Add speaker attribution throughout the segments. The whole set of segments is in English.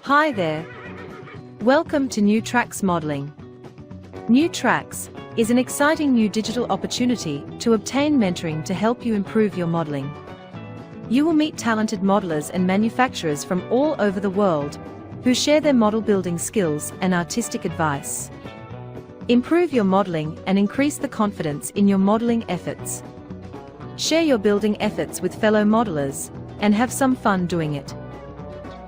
Speaker 1: Hi there. Welcome to New Tracks Modeling. New Tracks is an exciting new digital opportunity to obtain mentoring to help you improve your modeling. You will meet talented modelers and manufacturers from all over the world who share their model building skills and artistic advice. Improve your modeling and increase the confidence in your modeling efforts. Share your building efforts with fellow modelers and have some fun doing it.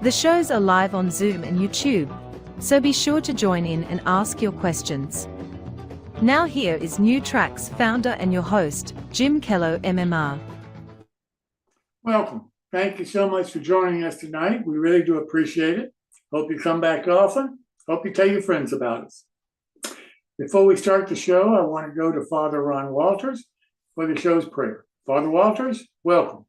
Speaker 1: The shows are live on Zoom and YouTube, so be sure to join in and ask your questions. Now here is New Tracks founder and your host, Jim Kello, MMR.
Speaker 2: Welcome. Thank you so much for joining us tonight. We really do appreciate it. Hope you come back often. Hope you tell your friends about us. Before we start the show, I want to go to Father Ron Walters for the show's prayer. Father Walters, welcome.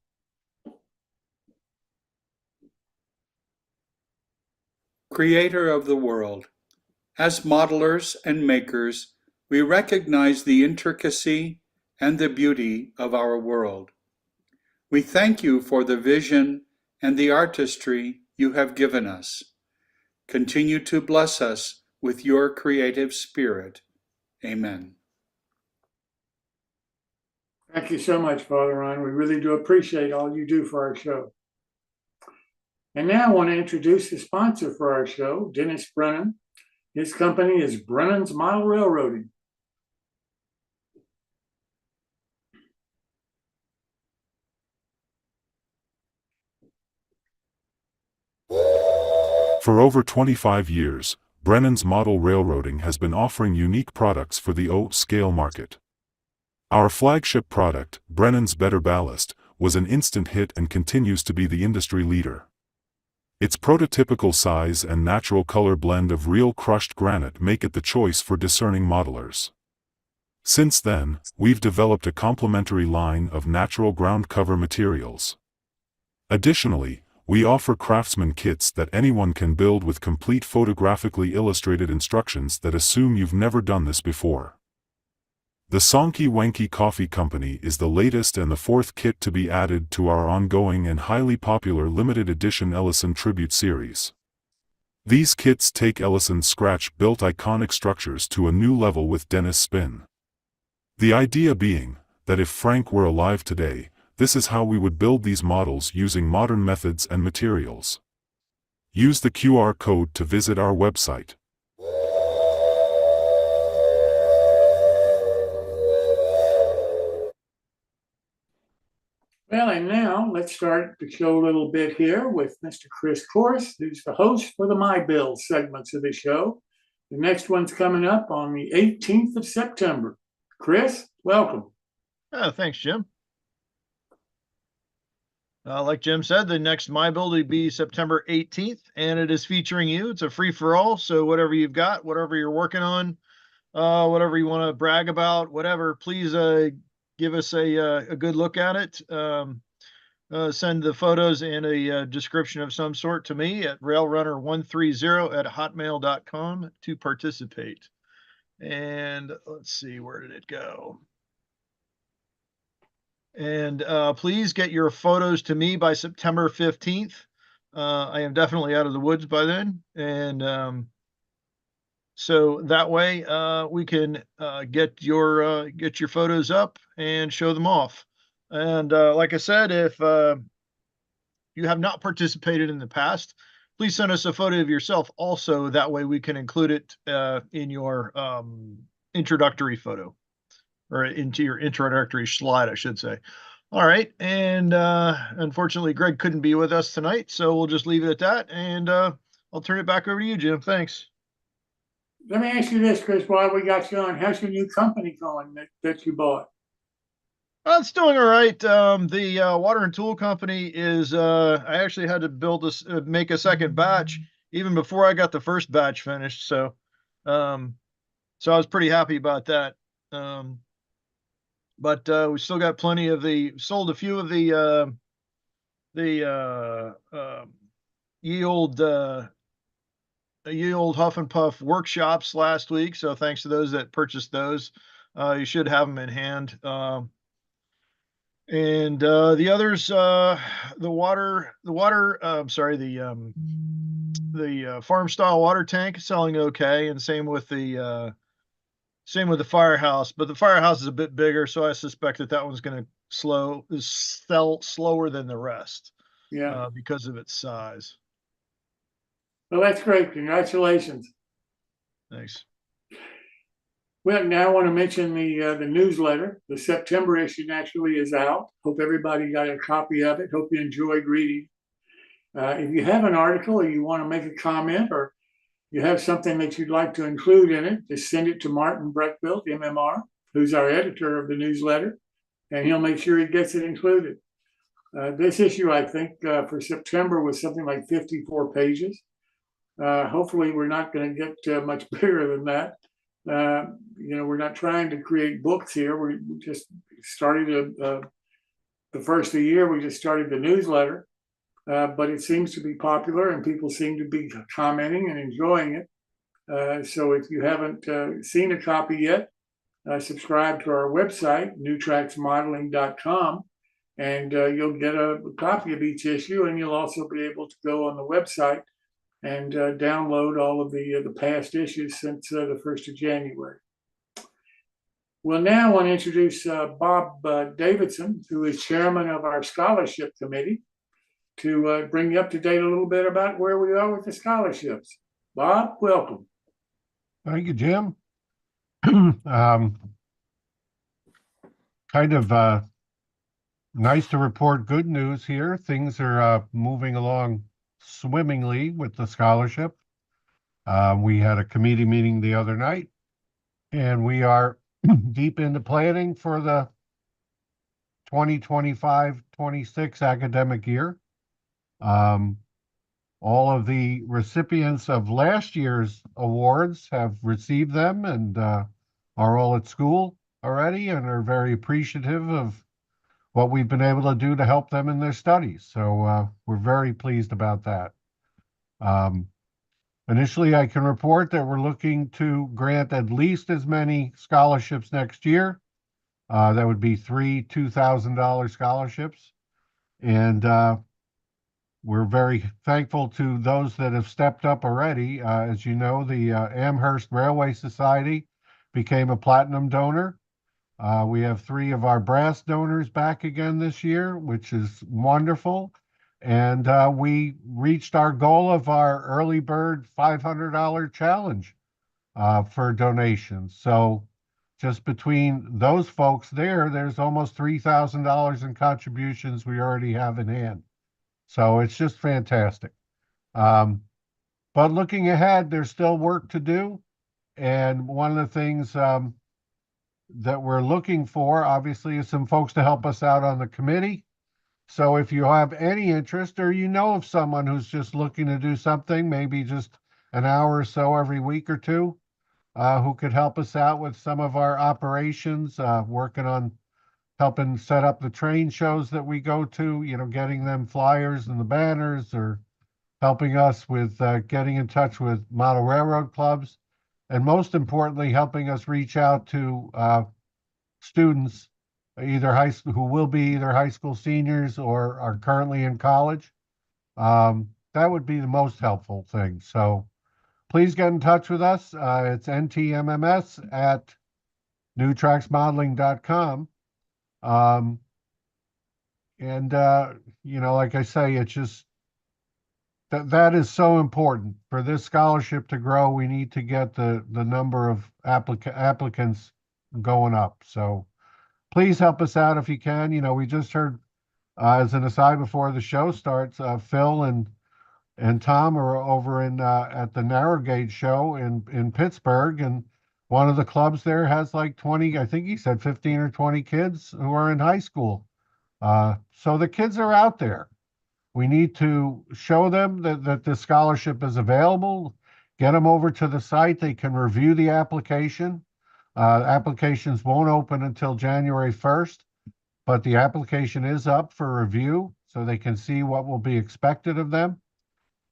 Speaker 3: Creator of the world, as modelers and makers, we recognize the intricacy and the beauty of our world. We thank you for the vision and the artistry you have given us. Continue to bless us with your creative spirit. Amen.
Speaker 2: Thank you so much, Father Ron. We really do appreciate all you do for our show. And now I want to introduce the sponsor for our show, Dennis Brennan. His company is Brennan's Model Railroading.
Speaker 4: For over 25 years, Brennan's Model Railroading has been offering unique products for the O-scale market. Our flagship product, Brennan's Better Ballast, was an instant hit and continues to be the industry leader. Its prototypical size and natural color blend of real crushed granite make it the choice for discerning modelers. Since then, we've developed a complementary line of natural ground cover materials. Additionally, we offer craftsman kits that anyone can build with complete photographically illustrated instructions that assume you've never done this before. The Sonky Wanky Coffee Company is the latest and the fourth kit to be added to our ongoing and highly popular limited edition Ellison Tribute series. These kits take Ellison's scratch-built iconic structures to a new level with Dennis' spin. The idea being that if Frank were alive today, this is how we would build these models using modern methods and materials. Use the QR code to visit our website.
Speaker 2: Well, and now let's start the show a little bit here with Mr. Chris Corse, who's the host for the My Bill segments of the show. The next one's coming up on the 18th of September. Chris, welcome.
Speaker 5: Thanks, Jim. Like Jim said, the next My Build will be September 18th, and it is featuring you. It's a free-for-all, so whatever you've got, whatever you're working on, whatever you want to brag about, whatever, please give us a good look at it. Send the photos and a description of some sort to me at railrunner130@hotmail.com to participate. And let's see, where did it go? And please get your photos to me by September 15th. I am definitely out of the woods by then. And so that way we can get your photos up and show them off. And like I said, if you have not participated in the past, please send us a photo of yourself also. That way we can include it in your introductory photo, or into your introductory slide, I should say. All right. And unfortunately, Greg couldn't be with us tonight, so we'll just leave it at that. And I'll turn it back over to you, Jim. Thanks.
Speaker 2: Let me ask you this, Chris, while we got you on. How's your new company going that you bought?
Speaker 5: It's doing all right. The water and tool company is, I actually had to make a second batch even before I got the first batch finished. So I was pretty happy about that. But we still got plenty of sold a few of the ye old Huff and Puff workshops last week. So thanks to those that purchased those. You should have them in hand. And the others, the farm style water tank is selling okay, and same with the firehouse. But the firehouse is a bit bigger, so I suspect that one's going to sell slower than the rest
Speaker 2: Yeah.
Speaker 5: because of its size.
Speaker 2: Well, that's great. Congratulations.
Speaker 5: Thanks.
Speaker 2: Well, now I want to mention the newsletter. The September issue naturally is out. Hope everybody got a copy of it. Hope you enjoyed reading. If you have an article or you want to make a comment or you have something that you'd like to include in it, just send it to Martin Breckbiel, MMR, who's our editor of the newsletter, and he'll make sure he gets it included. This issue, I think, for September was something like 54 pages. Hopefully, we're not going to get much bigger than that. We're not trying to create books here. We just started the first of the year. We just started the newsletter, but it seems to be popular and people seem to be commenting and enjoying it. So if you haven't seen a copy yet, subscribe to our website, newtracksmodeling.com, and you'll get a copy of each issue, and you'll also be able to go on the website and download all of the past issues since the 1st of January. Well, now I want to introduce Bob Davidson, who is chairman of our scholarship committee, to bring you up to date a little bit about where we are with the scholarships. Bob, welcome.
Speaker 6: Thank you, Jim. Kind of nice to report good news here. Things are moving along swimmingly with the scholarship. We had a committee meeting the other night, and we are deep into planning for the 2025-26 academic year. All of the recipients of last year's awards have received them and are all at school already and are very appreciative of what we've been able to do to help them in their studies. So we're very pleased about that. Initially, I can report that we're looking to grant at least as many scholarships next year. That would be 3 $2,000 scholarships. And we're very thankful to those that have stepped up already. As you know, the Amherst Railway Society became a platinum donor. We have 3 of our brass donors back again this year, which is wonderful. And we reached our goal of our early bird $500 challenge for donations. So just between those folks there's almost $3,000 in contributions we already have in hand. So it's just fantastic. But looking ahead, there's still work to do. And one of the things that we're looking for, obviously, is some folks to help us out on the committee. So if you have any interest or you know of someone who's just looking to do something, maybe just an hour or so every week or two, who could help us out with some of our operations, working on helping set up the train shows that we go to, getting them flyers and the banners, or helping us with getting in touch with model railroad clubs, and most importantly, helping us reach out to students either high school who will be either high school seniors or are currently in college. That would be the most helpful thing. So please get in touch with us. It's ntmms@newtracksmodeling.com. Like I say, it's just that is so important for this scholarship to grow. We need to get the number of applicants going up. So please help us out if you can. We just heard, as an aside before the show starts, Phil and Tom are over at the Narrow Gauge show in Pittsburgh, and one of the clubs there has like 20, I think he said 15 or 20 kids who are in high school. So the kids are out there. We need to show them that the scholarship is available, get them over to the site. They can review the application. Applications won't open until January 1st, but the application is up for review so they can see what will be expected of them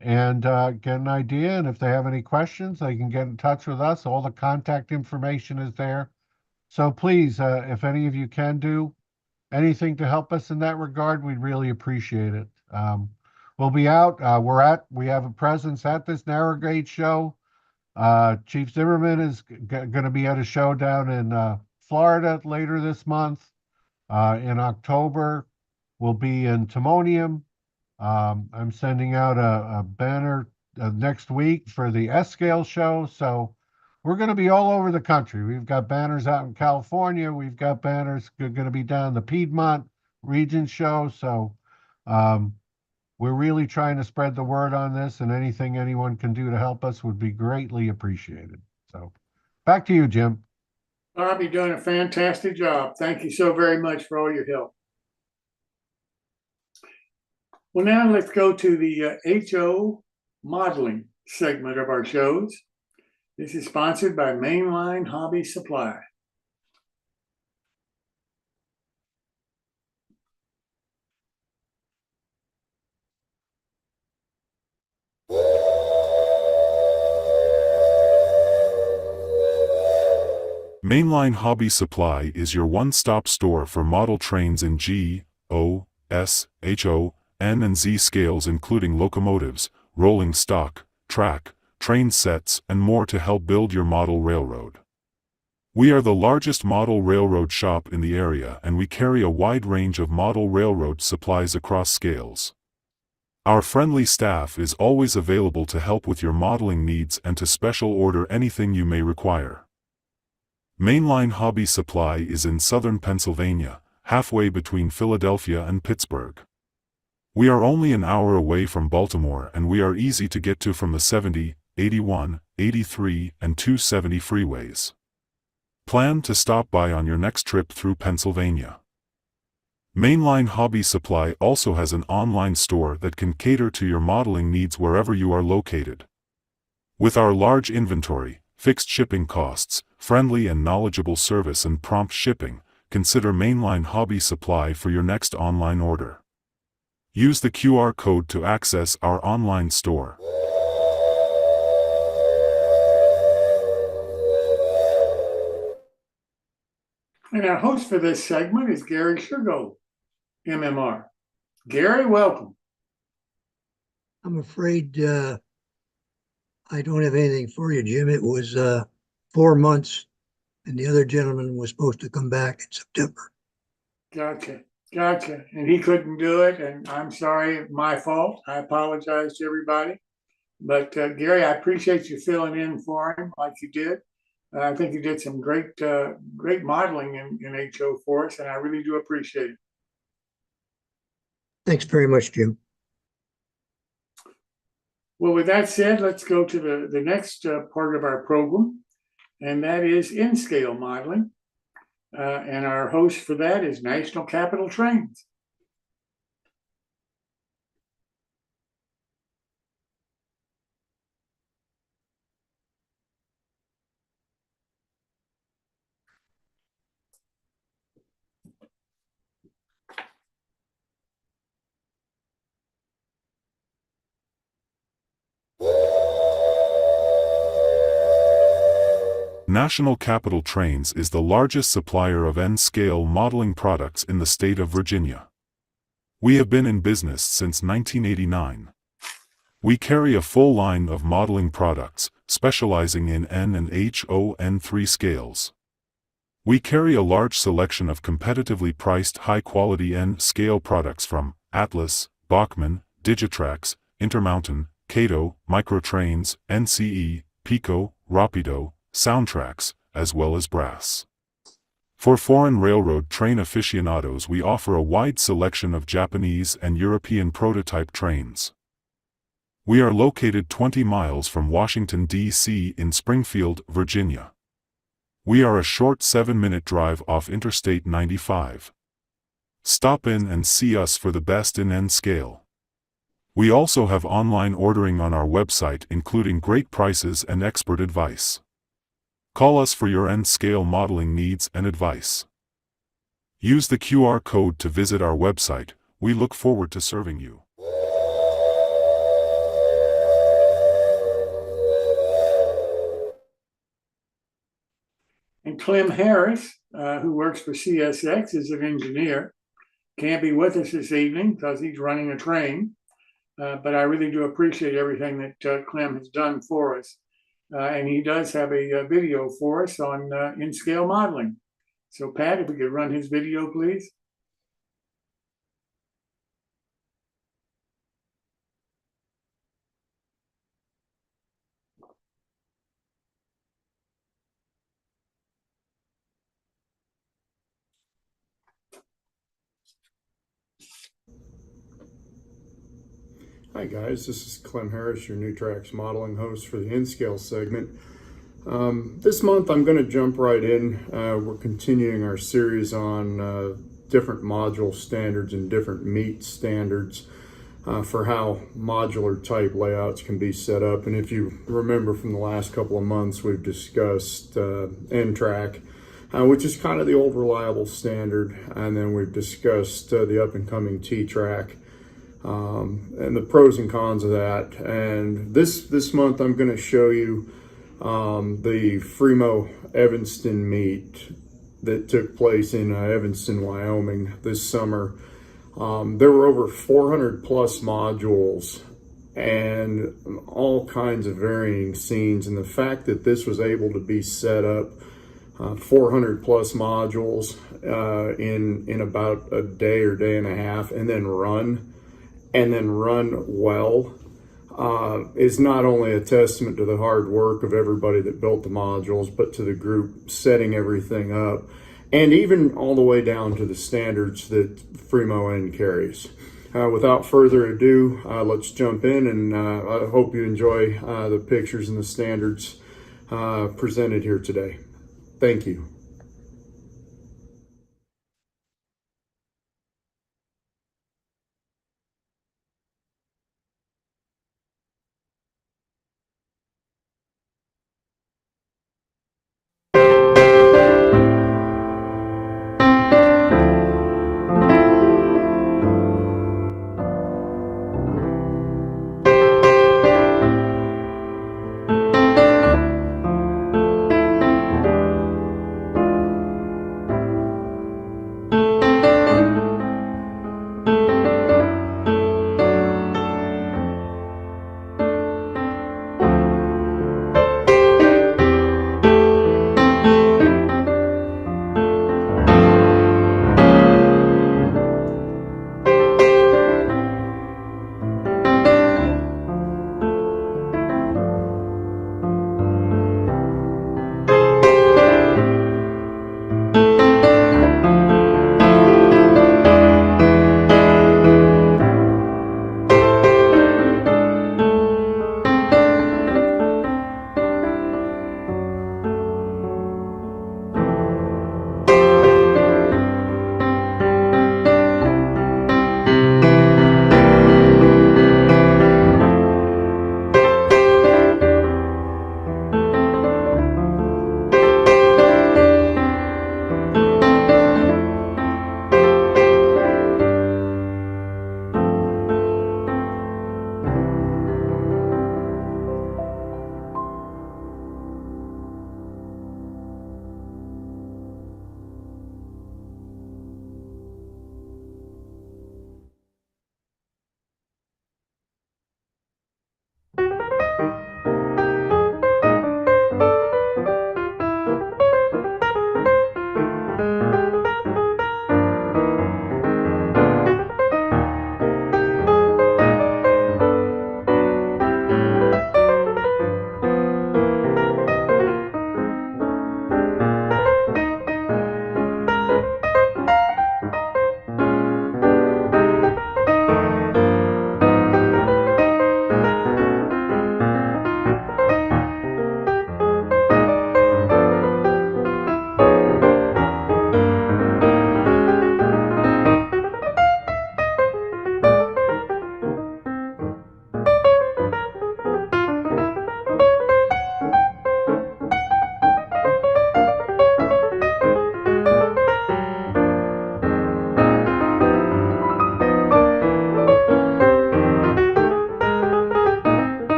Speaker 6: and get an idea. And if they have any questions, they can get in touch with us. All the contact information is there. So please, if any of you can do anything to help us in that regard, we'd really appreciate it. we'll be out. We have a presence at this narrow gauge show. Chief Zimmerman is going to be at a show down in Florida later this month. In October, we'll be in Timonium. I'm sending out a banner next week for the S-Scale show. So we're going to be all over the country. We've got banners out in California. We've got banners going to be down the Piedmont region show. So we're really trying to spread the word on this, and anything anyone can do to help us would be greatly appreciated. So back to you, Jim.
Speaker 2: Bob, you're doing a fantastic job. Thank you so very much for all your help. Well, now let's go to the HO modeling segment of our shows. This is sponsored by Mainline Hobby Supply.
Speaker 4: Mainline Hobby Supply is your one-stop store for model trains in G, O, S, HO, N and Z scales, including locomotives, rolling stock, track, train sets, and more to help build your model railroad. We are the largest model railroad shop in the area, and we carry a wide range of model railroad supplies across scales. Our friendly staff is always available to help with your modeling needs and to special order anything you may require. Mainline Hobby Supply is in southern Pennsylvania, halfway between Philadelphia and Pittsburgh. We are only an hour away from Baltimore, and we are easy to get to from the 70, 81, 83, and 270 freeways. Plan to stop by on your next trip through Pennsylvania. Mainline Hobby Supply also has an online store that can cater to your modeling needs wherever you are located. With our large inventory, fixed shipping costs, friendly and knowledgeable service, and prompt shipping, consider Mainline Hobby Supply for your next online order. Use the QR code to access our online store.
Speaker 2: And our host for this segment is Gary Sherrill, MMR. Gary, welcome.
Speaker 7: I'm afraid I don't have anything for you, Jim. It was 4 months, and the other gentleman was supposed to come back in September.
Speaker 2: Gotcha. And he couldn't do it, and I'm sorry, my fault. I apologize to everybody. But Gary, I appreciate you filling in for him like you did. I think you did some great modeling in HO for us, and I really do appreciate it.
Speaker 7: Thanks very much, Jim.
Speaker 2: Well, with that said, let's go to the next part of our program, and that is in-scale modeling. And our host for that is National Capital Trains.
Speaker 4: National Capital Trains is the largest supplier of N-scale modeling products in the state of Virginia. We have been in business since 1989. We carry a full line of modeling products, specializing in N and HO N3 scales. We carry a large selection of competitively priced high-quality N-scale products from Atlas, Bachmann, Digitrax, Intermountain, Cato, Microtrains, NCE, Pico, Rapido, Soundtracks, as well as Brass. For foreign railroad train aficionados, we offer a wide selection of Japanese and European prototype trains. We are located 20 miles from Washington, D.C. in Springfield, Virginia. We are a short 7-minute drive off Interstate 95. Stop in and see us for the best in N-scale. We also have online ordering on our website, including great prices and expert advice. Call us for your N-scale modeling needs and advice. Use the QR code to visit our website. We look forward to serving you.
Speaker 2: And Clem Harris, who works for CSX, is an engineer. Can't be with us this evening because he's running a train. but I really do appreciate everything that Clem has done for us. And he does have a video for us on in-scale modeling. So Pat, if we could run his video, please.
Speaker 8: Hi guys, this is Clem Harris, your NewTrax modeling host for the N-Scale segment. This month I'm going to jump right in. We're continuing our series on different module standards and different meet standards for how modular type layouts can be set up. And if you remember from the last couple of months, we've discussed N-Track, which is kind of the old reliable standard, and then we've discussed the up-and-coming T-Track. And the pros and cons of that. And this month I'm going to show you the Fremo Evanston meet that took place in Evanston, Wyoming this summer. There were over 400 plus modules and all kinds of varying scenes. And the fact that this was able to be set up 400 plus modules in about a day or day and a half and then run well is not only a testament to the hard work of everybody that built the modules, but to the group setting everything up, and even all the way down to the standards that Fremo N carries. Without further ado, let's jump in, and I hope you enjoy the pictures and the standards presented here today. Thank you.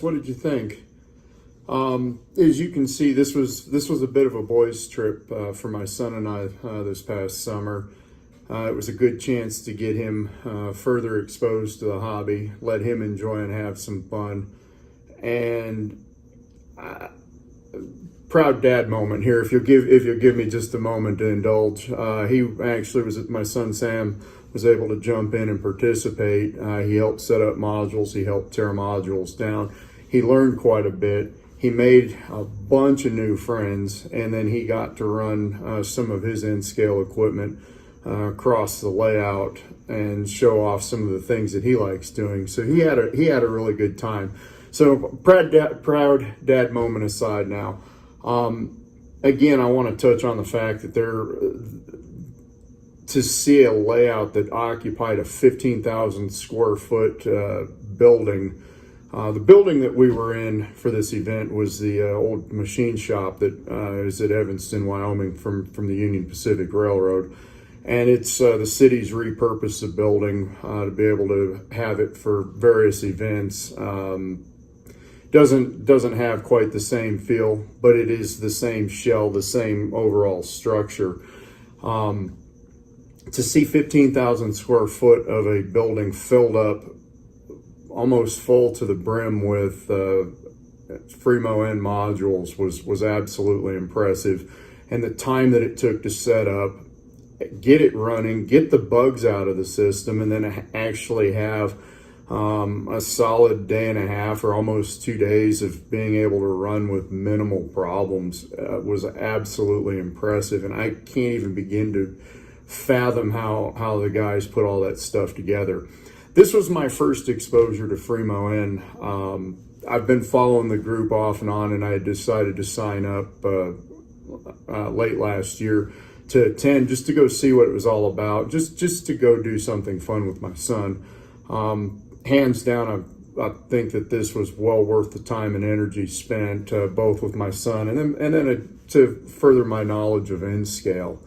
Speaker 8: guys, what did you think? As you can see, this was a bit of a boys' trip for my son and I this past summer. It was a good chance to get him further exposed to the hobby, let him enjoy and have some fun, and proud dad moment here. If you'll give me just a moment to indulge, he actually was my son Sam was able to jump in and participate. He helped set up modules. He helped tear modules down. He learned quite a bit. He made a bunch of new friends, and then he got to run some of his in-scale equipment across the layout and show off some of the things that he likes doing. So he had a really good time. So proud dad moment aside now. Again, I want to touch on the fact that to see a layout that occupied a 15,000 square foot building. The building that we were in for this event was the old machine shop that is at Evanston, Wyoming, from the Union Pacific Railroad. And it's the city's repurposed the building to be able to have it for various events. Doesn't have quite the same feel, but it is the same shell, the same overall structure. To see 15,000 square foot of a building filled up almost full to the brim with Fremo N modules was absolutely impressive. And the time that it took to set up, get it running, get the bugs out of the system, and then actually have a solid day and a half or almost 2 days of being able to run with minimal problems was absolutely impressive. And I can't even begin to fathom how the guys put all that stuff together. This was my first exposure to Fremo N. I've been following the group off and on, and I had decided to sign up late last year to attend just to go see what it was all about, just to go do something fun with my son. Hands down, I think that this was well worth the time and energy spent both with my son and then to further my knowledge of N-scale.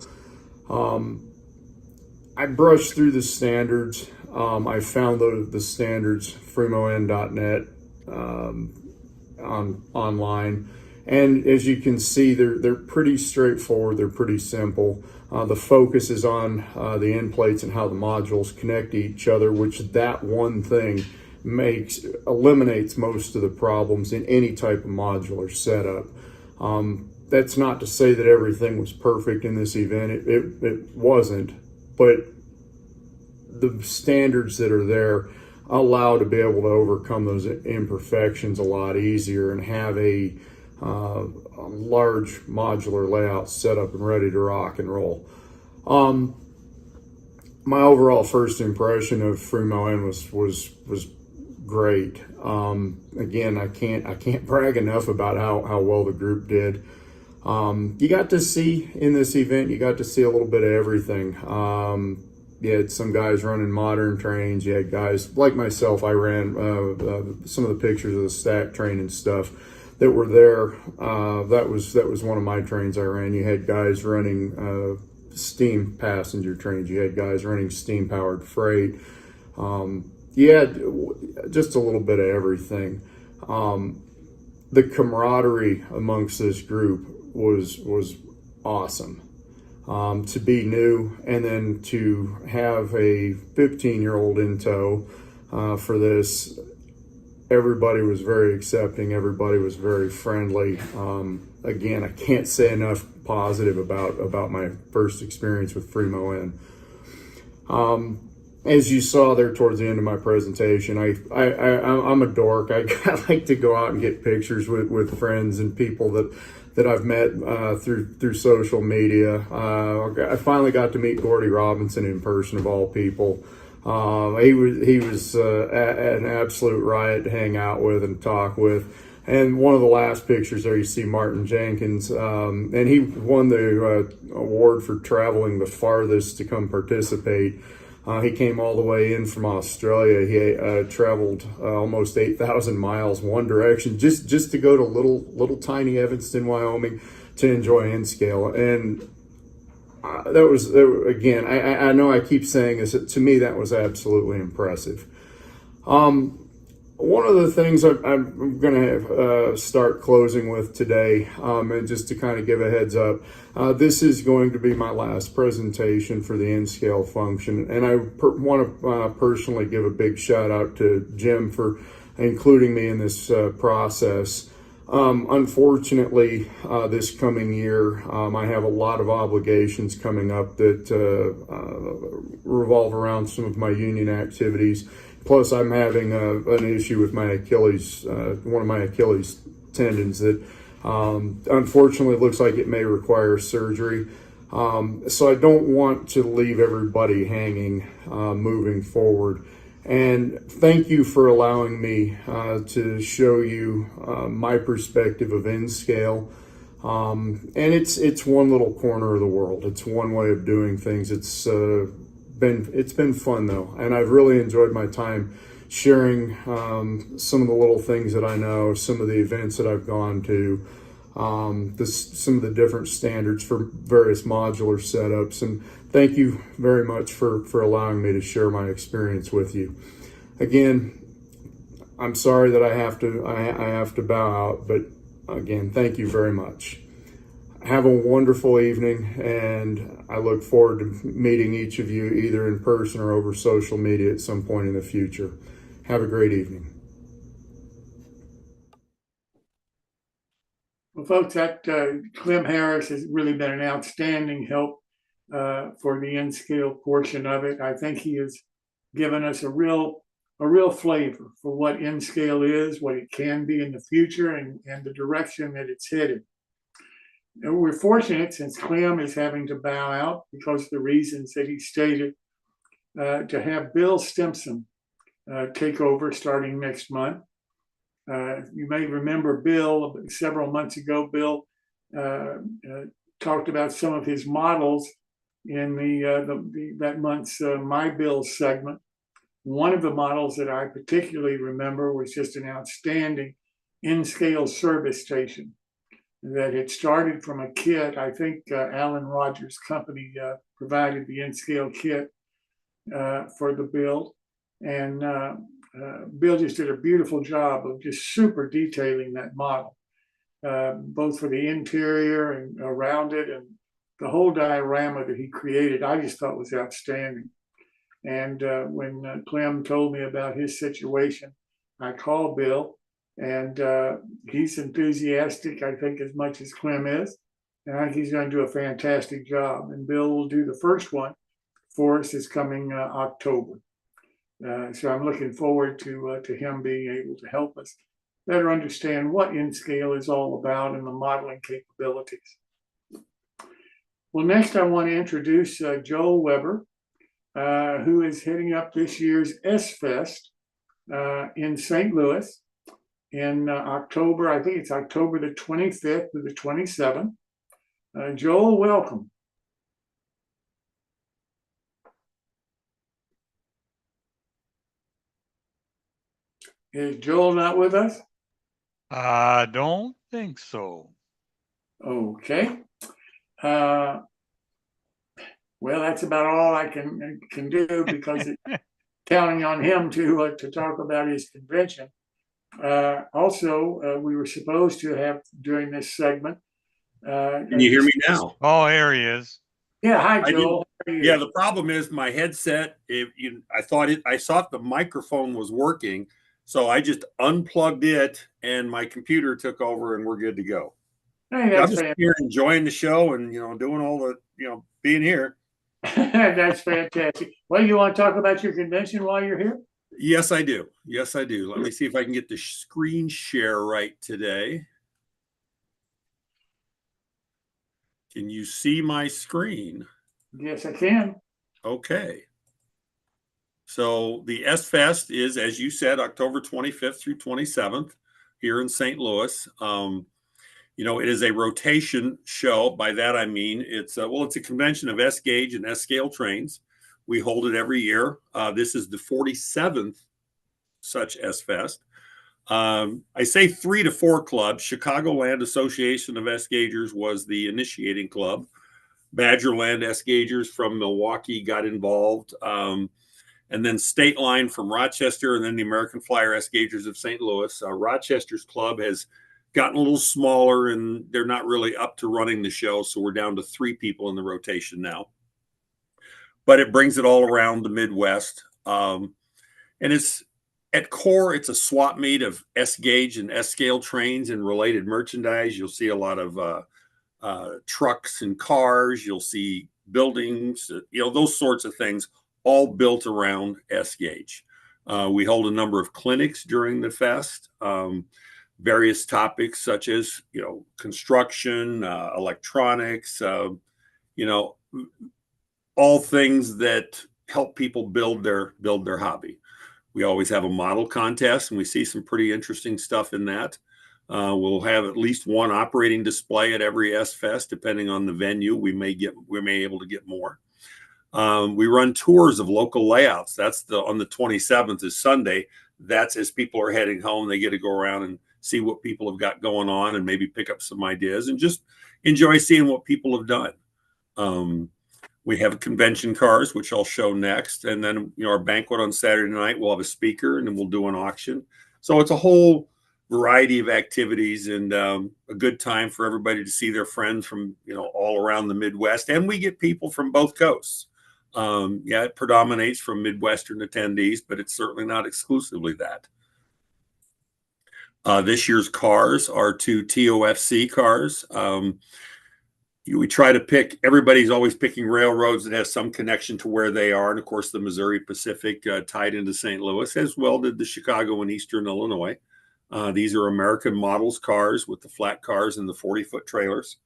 Speaker 8: I brushed through the standards. I found the standards, FremoN.net, online. And as you can see, they're pretty straightforward. They're pretty simple. The focus is on the end plates and how the modules connect to each other, which that one thing eliminates most of the problems in any type of modular setup. That's not to say that everything was perfect in this event. It wasn't, but the standards that are there allow to be able to overcome those imperfections a lot easier and have a large modular layout set up and ready to rock and roll. My overall first impression of Fremo N was great. Again, I can't brag enough about how well the group did. You got to see in this event, you got to see a little bit of everything. You had some guys running modern trains. You had guys like myself. I ran some of the pictures of the stack train and stuff that were there. That was one of my trains I ran. You had guys running steam passenger trains. You had guys running steam powered freight. You had just a little bit of everything. The camaraderie amongst this group was awesome. To be new and then to have a 15-year-old in tow for this. Everybody was very accepting. Everybody was very friendly. Again, I can't say enough positive about my first experience with Fremo N. As you saw there towards the end of my presentation, I'm a dork. I like to go out and get pictures with friends and people that I've met through social media. I finally got to meet Gordy Robinson in person, of all people. He was an absolute riot to hang out with and talk with. And one of the last pictures there, you see Martin Jenkins, and he won the award for traveling the farthest to come participate. He came all the way in from Australia. He traveled almost 8,000 miles one direction just to go to little tiny Evanston, Wyoming, to enjoy N-scale. And that was, again, I know I keep saying this, to me that was absolutely impressive. One of the things I'm going to start closing with today, and just to kind of give a heads up, this is going to be my last presentation for the N-scale function, and I want to personally give a big shout out to Jim for including me in this process. Unfortunately, this coming year, I have a lot of obligations coming up that revolve around some of my union activities. Plus, I'm having an issue with my Achilles, one of my Achilles tendons that unfortunately looks like it may require surgery. So I don't want to leave everybody hanging moving forward. And thank you for allowing me to show you my perspective of N-scale. And it's one little corner of the world. It's one way of doing things. It's been fun though, and I've really enjoyed my time sharing some of the little things that I know, some of the events that I've gone to, some of the different standards for various modular setups. And thank you very much for allowing me to share my experience with you. Again, I'm sorry that I have to bow out, but again, thank you very much. Have a wonderful evening, and I look forward to meeting each of you either in person or over social media at some point in the future. Have a great evening.
Speaker 2: Well, folks, that Clem Harris has really been an outstanding help for the N-scale portion of it. I think he has given us a real flavor for what N-scale is, what it can be in the future, and the direction that it's headed. And we're fortunate, since Clem is having to bow out because of the reasons that he stated, to have Bill Stimson take over starting next month. You may remember Bill, several months ago, Bill talked about some of his models in that month's My Bill segment. One of the models that I particularly remember was just an outstanding N-scale service station that had started from a kit. I think Alan Rogers' company provided the N-scale kit for the build. And Bill just did a beautiful job of just super detailing that model, both for the interior and around it, and the whole diorama that he created, I just thought was outstanding. And when Clem told me about his situation, I called Bill, and he's enthusiastic, I think, as much as Clem is. And I think he's going to do a fantastic job. And Bill will do the first one for us this coming October. So I'm looking forward to him being able to help us better understand what N-scale is all about and the modeling capabilities. Well, next I want to introduce Joel Weber, who is heading up this year's S-Fest in St. Louis in October. I think it's October the 25th to the 27th. Joel, welcome. Is Joel not with us?
Speaker 9: I don't think so.
Speaker 2: Okay. Well, that's about all I can do, because counting on him to talk about his convention. Also, we were supposed to have during this segment.
Speaker 10: Can you hear me now?
Speaker 9: Oh, here he is.
Speaker 2: Yeah, hi Joel.
Speaker 10: Yeah, the problem is my headset. I thought the microphone was working, so I just unplugged it, and my computer took over, and we're good to go.
Speaker 2: Hey,
Speaker 10: I'm just here enjoying the show and doing all the being here.
Speaker 2: That's fantastic. Well, you want to talk about your convention while you're here?
Speaker 10: Yes, I do. Yes, I do. Let me see if I can get the screen share right today. Can you see my screen?
Speaker 2: Yes, I can.
Speaker 10: Okay. So the S-Fest is, as you said, October 25th through 27th here in St. Louis. It is a rotation show. By that I mean it's a convention of S-gauge and S-scale trains. We hold it every year. This is the 47th such S-Fest. I say 3 to 4 clubs. Chicagoland Association of S-gaugers was the initiating club. Badgerland S-gaugers from Milwaukee got involved. and then State Line from Rochester, and then the American Flyer S Gaugers of St. Louis. Rochester's club has gotten a little smaller, and they're not really up to running the show, so we're down to 3 people in the rotation now. But it brings it all around the Midwest, and it's at core, it's a swap meet of S gauge and S scale trains and related merchandise. You'll see a lot of trucks and cars. You'll see buildings, those sorts of things, all built around S gauge. We hold a number of clinics during the fest, various topics such as, construction, electronics, all things that help people build their hobby. We always have a model contest, and we see some pretty interesting stuff in that. We'll have at least one operating display at every S Fest, depending on the venue. We may able to get more. We run tours of local layouts. That's on the 27th is Sunday. That's as people are heading home, they get to go around and see what people have got going on and maybe pick up some ideas and just enjoy seeing what people have done. We have convention cars, which I'll show next. And then, our banquet on Saturday night, we'll have a speaker, and then we'll do an auction. So it's a whole variety of activities, and a good time for everybody to see their friends from, all around the Midwest. And we get people from both coasts. It predominates from Midwestern attendees, but it's certainly not exclusively that. This year's cars are 2 TOFC cars. We try to pick, everybody's always picking railroads that have some connection to where they are. And of course, the Missouri Pacific tied into St. Louis, as well did the Chicago and Eastern Illinois. These are American models cars with the flat cars and the 40-foot trailers.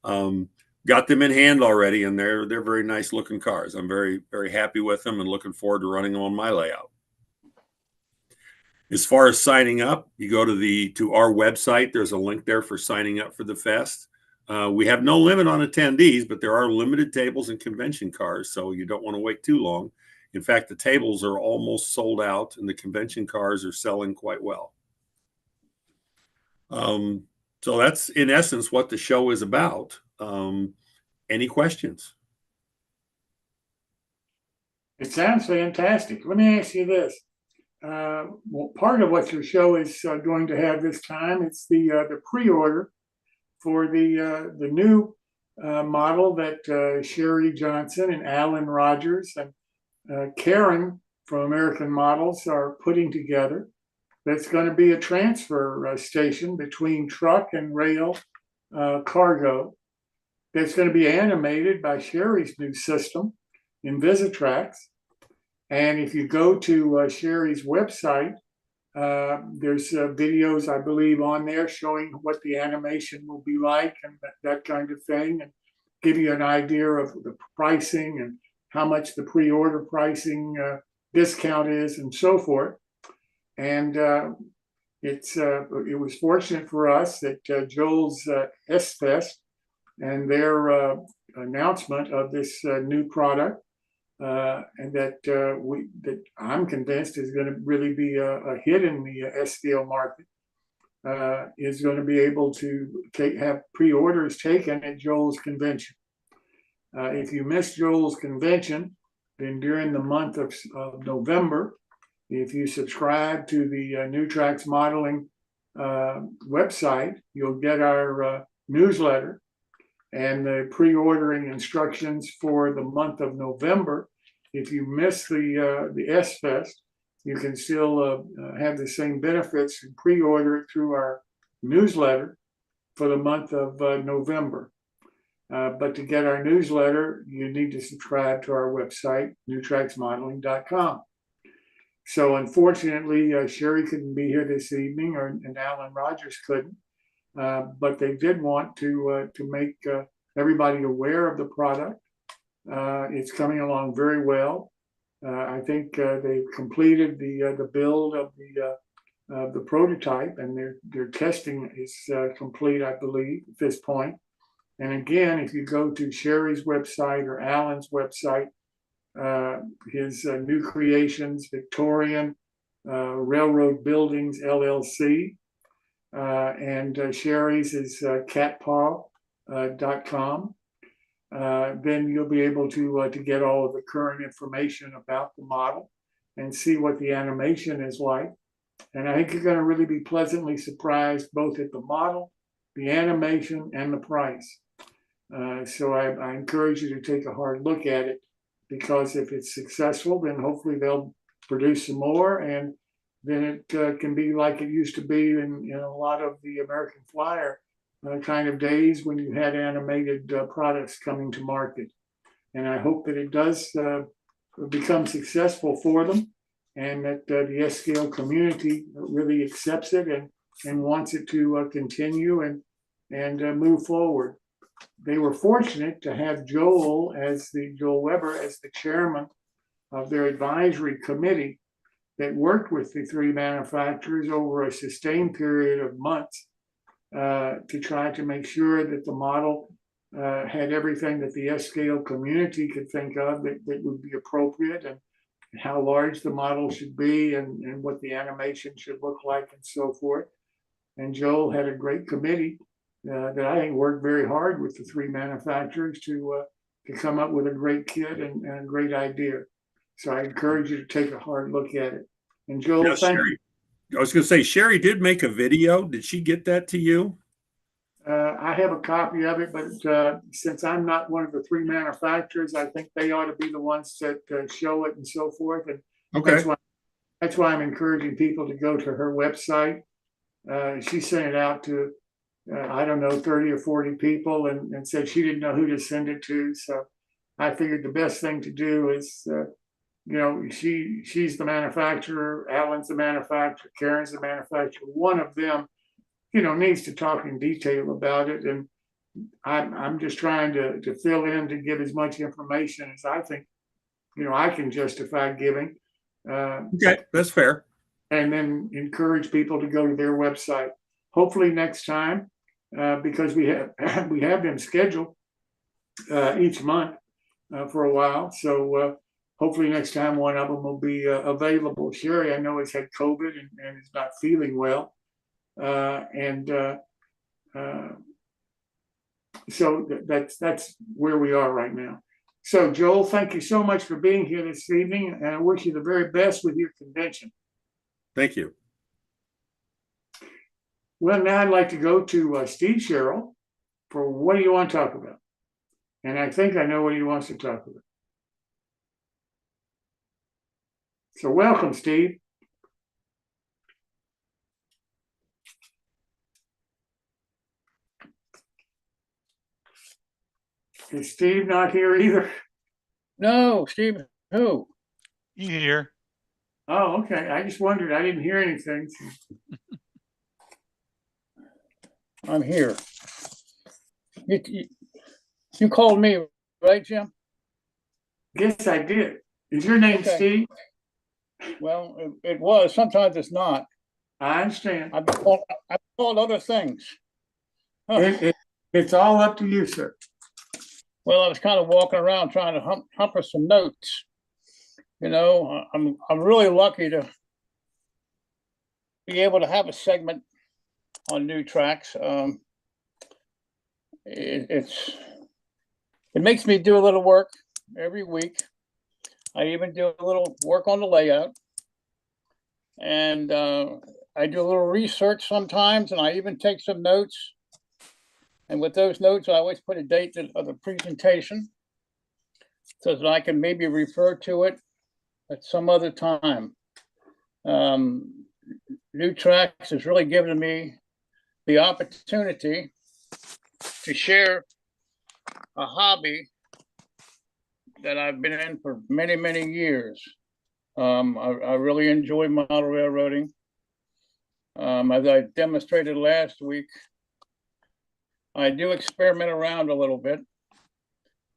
Speaker 10: Got them in hand already, and they're very nice looking cars. I'm very, very happy with them and looking forward to running them on my layout. As far as signing up, you go to our website. There's a link there for signing up for the fest. We have no limit on attendees, but there are limited tables and convention cars, so you don't want to wait too long. In fact, the tables are almost sold out, and the convention cars are selling quite well. So that's in essence what the show is about. Any questions?
Speaker 2: It sounds fantastic. Let me ask you this. Well, part of what your show is going to have this time, it's the pre-order for the new model that Sherry Johnson and Alan Rogers and Karen from American Models are putting together. That's going to be a transfer station between truck and rail cargo. That's going to be animated by Sherry's new system, Invisitrax. And if you go to Sherry's website, there's videos, I believe, on there showing what the animation will be like and that kind of thing, and give you an idea of the pricing and how much the pre-order pricing discount is and so forth. And it was fortunate for us that Joel's S-Fest and their announcement of this new product, and that I'm convinced is going to really be a hit in the S-scale market, is going to be able to have pre-orders taken at Joel's convention. If you missed Joel's convention, then during the month of November, if you subscribe to the New Tracks Modeling website, you'll get our newsletter and the pre-ordering instructions for the month of November. If you miss the S-Fest, you can still have the same benefits and pre-order it through our newsletter for the month of November. But to get our newsletter, you need to subscribe to our website, newtracksmodeling.com. So unfortunately, Sherry couldn't be here this evening, and Alan Rogers couldn't. But they did want to make everybody aware of the product. It's coming along very well. I think they've completed the build of the prototype, and their testing is complete, I believe, at this point. And again, if you go to Sherry's website or Alan's website, his new creations, Victorian Railroad Buildings LLC, and Sherry's is catpaw.com. Then you'll be able to get all of the current information about the model. and see what the animation is like. And I think you're going to really be pleasantly surprised both at the model, the animation, and the price. So I encourage you to take a hard look at it, because if it's successful, then hopefully they'll produce some more, and then it can be like it used to be in a lot of the American Flyer kind of days when you had animated products coming to market. And I hope that it does become successful for them, and that the S-Scale community really accepts it and wants it to continue and move forward. They were fortunate to have Joel Weber as the chairman of their advisory committee that worked with the three manufacturers over a sustained period of months to try to make sure that the model had everything that the S-Scale community could think of that would be appropriate, and how large the model should be, and what the animation should look like, and so forth. And Joel had a great committee that I think worked very hard with the three manufacturers to come up with a great kit and a great idea. So I encourage you to take a hard look at it. And Joel,
Speaker 10: Yes,
Speaker 2: thank
Speaker 10: Sherry. I was going to say, Sherry did make a video. Did she get that to you?
Speaker 2: I have a copy of it, but since I'm not one of the three manufacturers, I think they ought to be the ones that show it and so forth. And
Speaker 10: Okay.
Speaker 2: that's why I'm encouraging people to go to her website. She sent it out to, I don't know, 30 or 40 people, and said she didn't know who to send it to. So I figured the best thing to do is, she's the manufacturer, Alan's the manufacturer, Karen's the manufacturer. One of them, needs to talk in detail about it. And I'm just trying to fill in to give as much information as I think, I can justify giving.
Speaker 10: Okay, that's fair.
Speaker 2: And then encourage people to go to their website. Hopefully next time, because we have them scheduled each month for a while. So hopefully next time one of them will be available. Sherry, I know, has had COVID and is not feeling well. So that's where we are right now. So Joel, thank you so much for being here this evening, and I wish you the very best with your convention.
Speaker 10: Thank you.
Speaker 2: Well, now I'd like to go to Steve Sherrill for what do you want to talk about? And I think I know what he wants to talk about. So welcome, Steve. Is Steve not here either?
Speaker 11: No, Steve, who?
Speaker 9: You here?
Speaker 2: Oh, okay. I just wondered. I didn't hear anything.
Speaker 11: I'm here. You called me, right, Jim?
Speaker 2: Yes, I did. Is your name
Speaker 11: Okay.
Speaker 2: Steve?
Speaker 11: Well, it was. Sometimes it's not.
Speaker 2: I understand.
Speaker 11: I've called other things. Huh.
Speaker 2: It's all up to you, sir.
Speaker 11: Well, I was kind of walking around trying to humper some notes. I'm really lucky to be able to have a segment on New Tracks. It makes me do a little work every week. I even do a little work on the layout, and I do a little research sometimes, and I even take some notes. And with those notes, I always put a date of the presentation so that I can maybe refer to it at some other time. New Tracks has really given me the opportunity to share a hobby that I've been in for many, many years. I really enjoy model railroading. As I demonstrated last week, I do experiment around a little bit.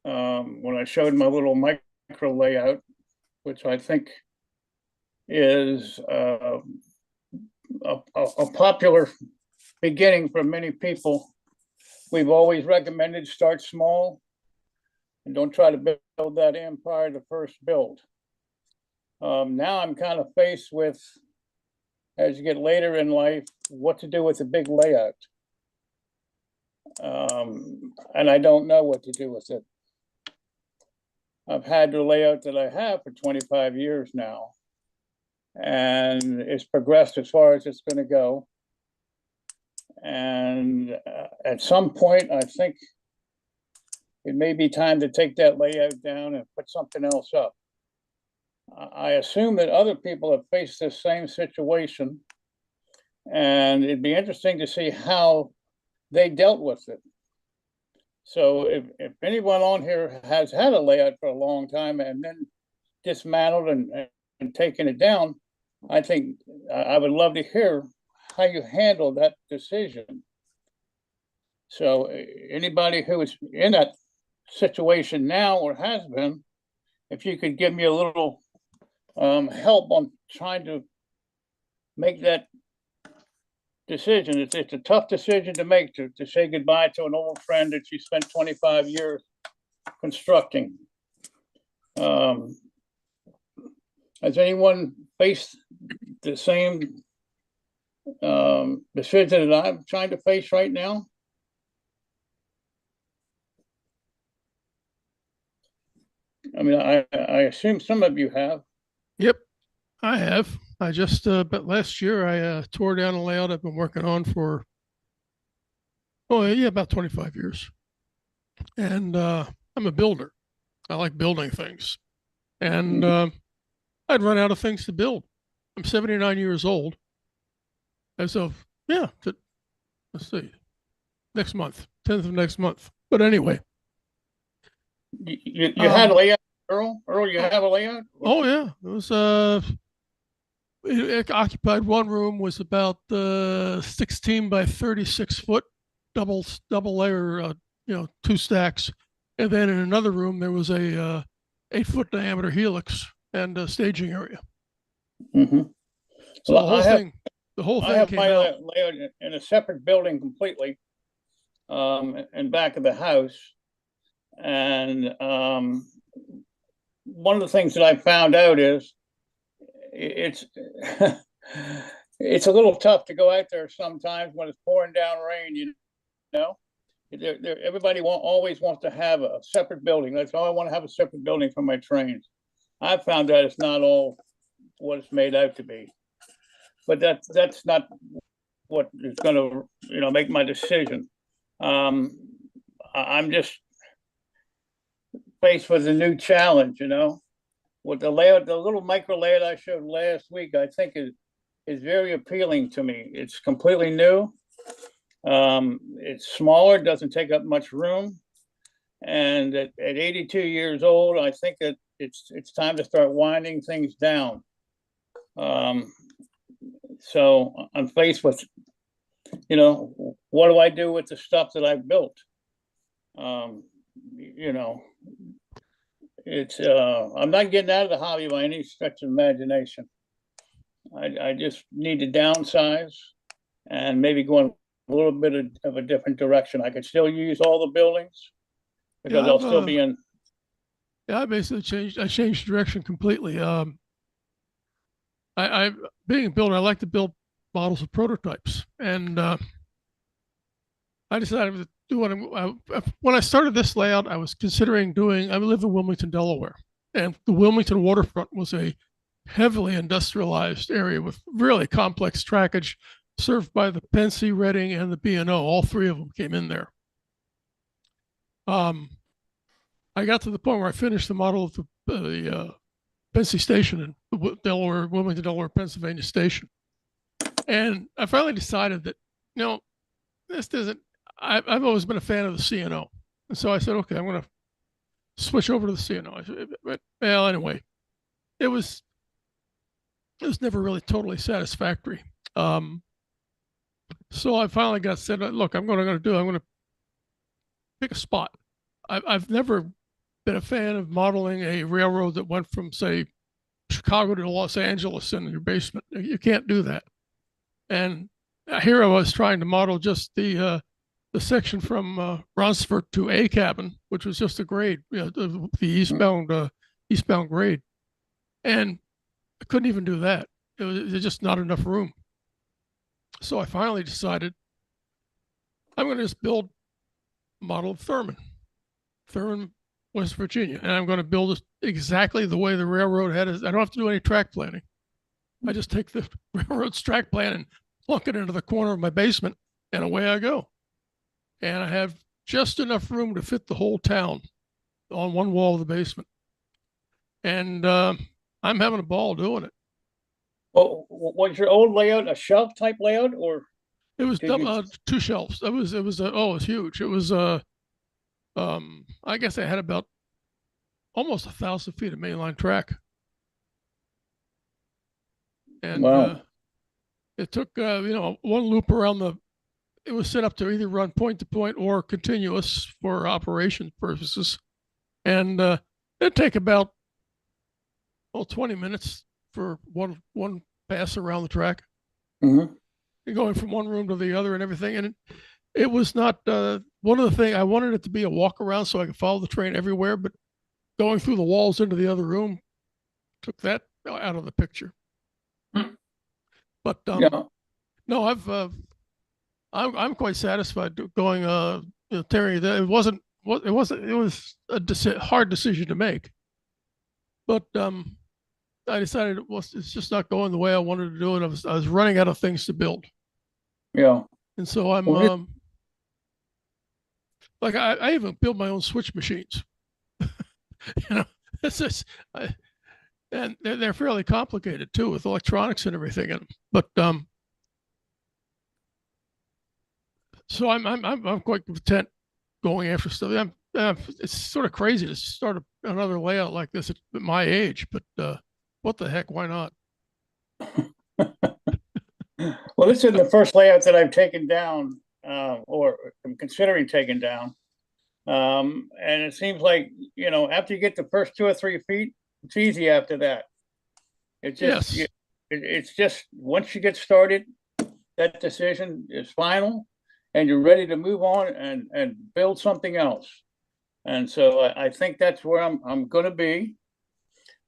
Speaker 11: When I showed my little micro layout, which I think is a popular beginning for many people. We've always recommended start small and don't try to build that empire the first build. Now I'm kind of faced with, as you get later in life, what to do with a big layout. And I don't know what to do with it. I've had the layout that I have for 25 years now. and it's progressed as far as it's going to go. And at some point, I think it may be time to take that layout down and put something else up. I assume that other people have faced this same situation, and it'd be interesting to see how they dealt with it. So if anyone on here has had a layout for a long time and then dismantled and taken it down, I think I would love to hear how you handle that decision. So anybody who is in that situation now or has been, if you could give me a little help on trying to make that decision. It's a tough decision to make, to say goodbye to an old friend that you spent 25 years constructing. Has anyone faced the same decision that I'm trying to face right now? I mean, I assume some of you have.
Speaker 12: Yep, I have. I just, but last year I tore down a layout I've been working on for, about 25 years. And I'm a builder. I like building things. And I'd run out of things to build. I'm 79 years old. As of, let's see, next month, 10th of next month. But anyway.
Speaker 11: You had a layout, Earl? Earl, you have a layout?
Speaker 12: Oh, yeah. It was, it occupied one room, was about 16 by 36 foot, double layer, 2 stacks. And then in another room, there was a 8-foot diameter helix and a staging area.
Speaker 11: Mm-hmm.
Speaker 12: So
Speaker 11: well,
Speaker 12: the whole thing
Speaker 11: I have
Speaker 12: came
Speaker 11: my
Speaker 12: out
Speaker 11: layout in a separate building completely, in back of the house. And one of the things that I found out is it's it's a little tough to go out there sometimes when it's pouring down rain. You know, everybody always wants to have a separate building. That's all I want to have, a separate building for my trains. I found that it's not all what it's made out to be, but that's not what is going to make my decision. I'm just faced with a new challenge, with the layout, the little micro layout I showed last week. I think is very appealing to me. It's completely new. It's smaller, doesn't take up much room, and at 82 years old, I think that it's time to start winding things down. So I'm faced with, what do I do with the stuff that I've built? It's I'm not getting out of the hobby by any stretch of imagination. I just need to downsize and maybe go in a little bit of a different direction. I could still use all the buildings because I'll still be in.
Speaker 12: Yeah, I basically changed direction completely. I being a builder, I like to build models of prototypes, and I decided to do when I started this layout, I was considering doing. I live in Wilmington, Delaware, and the Wilmington waterfront was a heavily industrialized area with really complex trackage, served by the Pensy, Reading, and the B&O. All three of them came in there. I got to the point where I finished the model of the Pensy station in Wilmington, Delaware, Pennsylvania station. And I finally decided that, this doesn't, I've always been a fan of the C&O. And so I said, okay, I'm going to switch over to the C&O. Well, anyway, it was never really totally satisfactory. So I finally said, look, I'm going to pick a spot. I've never been a fan of modeling a railroad that went from, say, Chicago to Los Angeles in your basement. You can't do that. And here I was trying to model just the section from Brownsford to A cabin, which was just a grade, the eastbound grade, and I couldn't even do that. There's just not enough room. So I finally decided I'm going to just build a model of Thurman, West Virginia, and I'm going to build it exactly the way the railroad had it. I don't have to do any track planning. I just take the railroad's track plan and plunk it into the corner of my basement, and away I go. And I have just enough room to fit the whole town on one wall of the basement. And I'm having a ball doing it.
Speaker 11: Well, was your old layout a shelf type layout, or
Speaker 12: It was
Speaker 11: did you-
Speaker 12: 2 shelves. It was huge. It was I guess I had about almost 1,000 feet of mainline track. And
Speaker 11: Wow.
Speaker 12: it took one loop around it was set up to either run point to point or continuous for operation purposes. And it'd take about 20 minutes for one pass around the track.
Speaker 11: Mhm.
Speaker 12: And going from one room to the other and everything. And it was not one of the things I wanted it to be a walk around so I could follow the train everywhere, but going through the walls into the other room took that out of the picture. But
Speaker 11: Yeah.
Speaker 12: no, I'm quite satisfied going Terry. It was a hard decision to make, but I decided it's just not going the way I wanted to do it. I was running out of things to build.
Speaker 11: Yeah.
Speaker 12: And so I'm
Speaker 11: Well,
Speaker 12: like I even build my own switch machines. It's just and they're fairly complicated too with electronics and everything in them. But so I'm quite content going after stuff. It's sort of crazy to start another layout like this at my age, but what the heck? Why not?
Speaker 11: Well, this is the first layout that I've taken down, or I'm considering taking down. And it seems like, after you get the first 2 or 3 feet, it's easy after that. It's just,
Speaker 12: Yes.
Speaker 11: it's just, once you get started, that decision is final and you're ready to move on and build something else. And so I think that's where I'm going to be.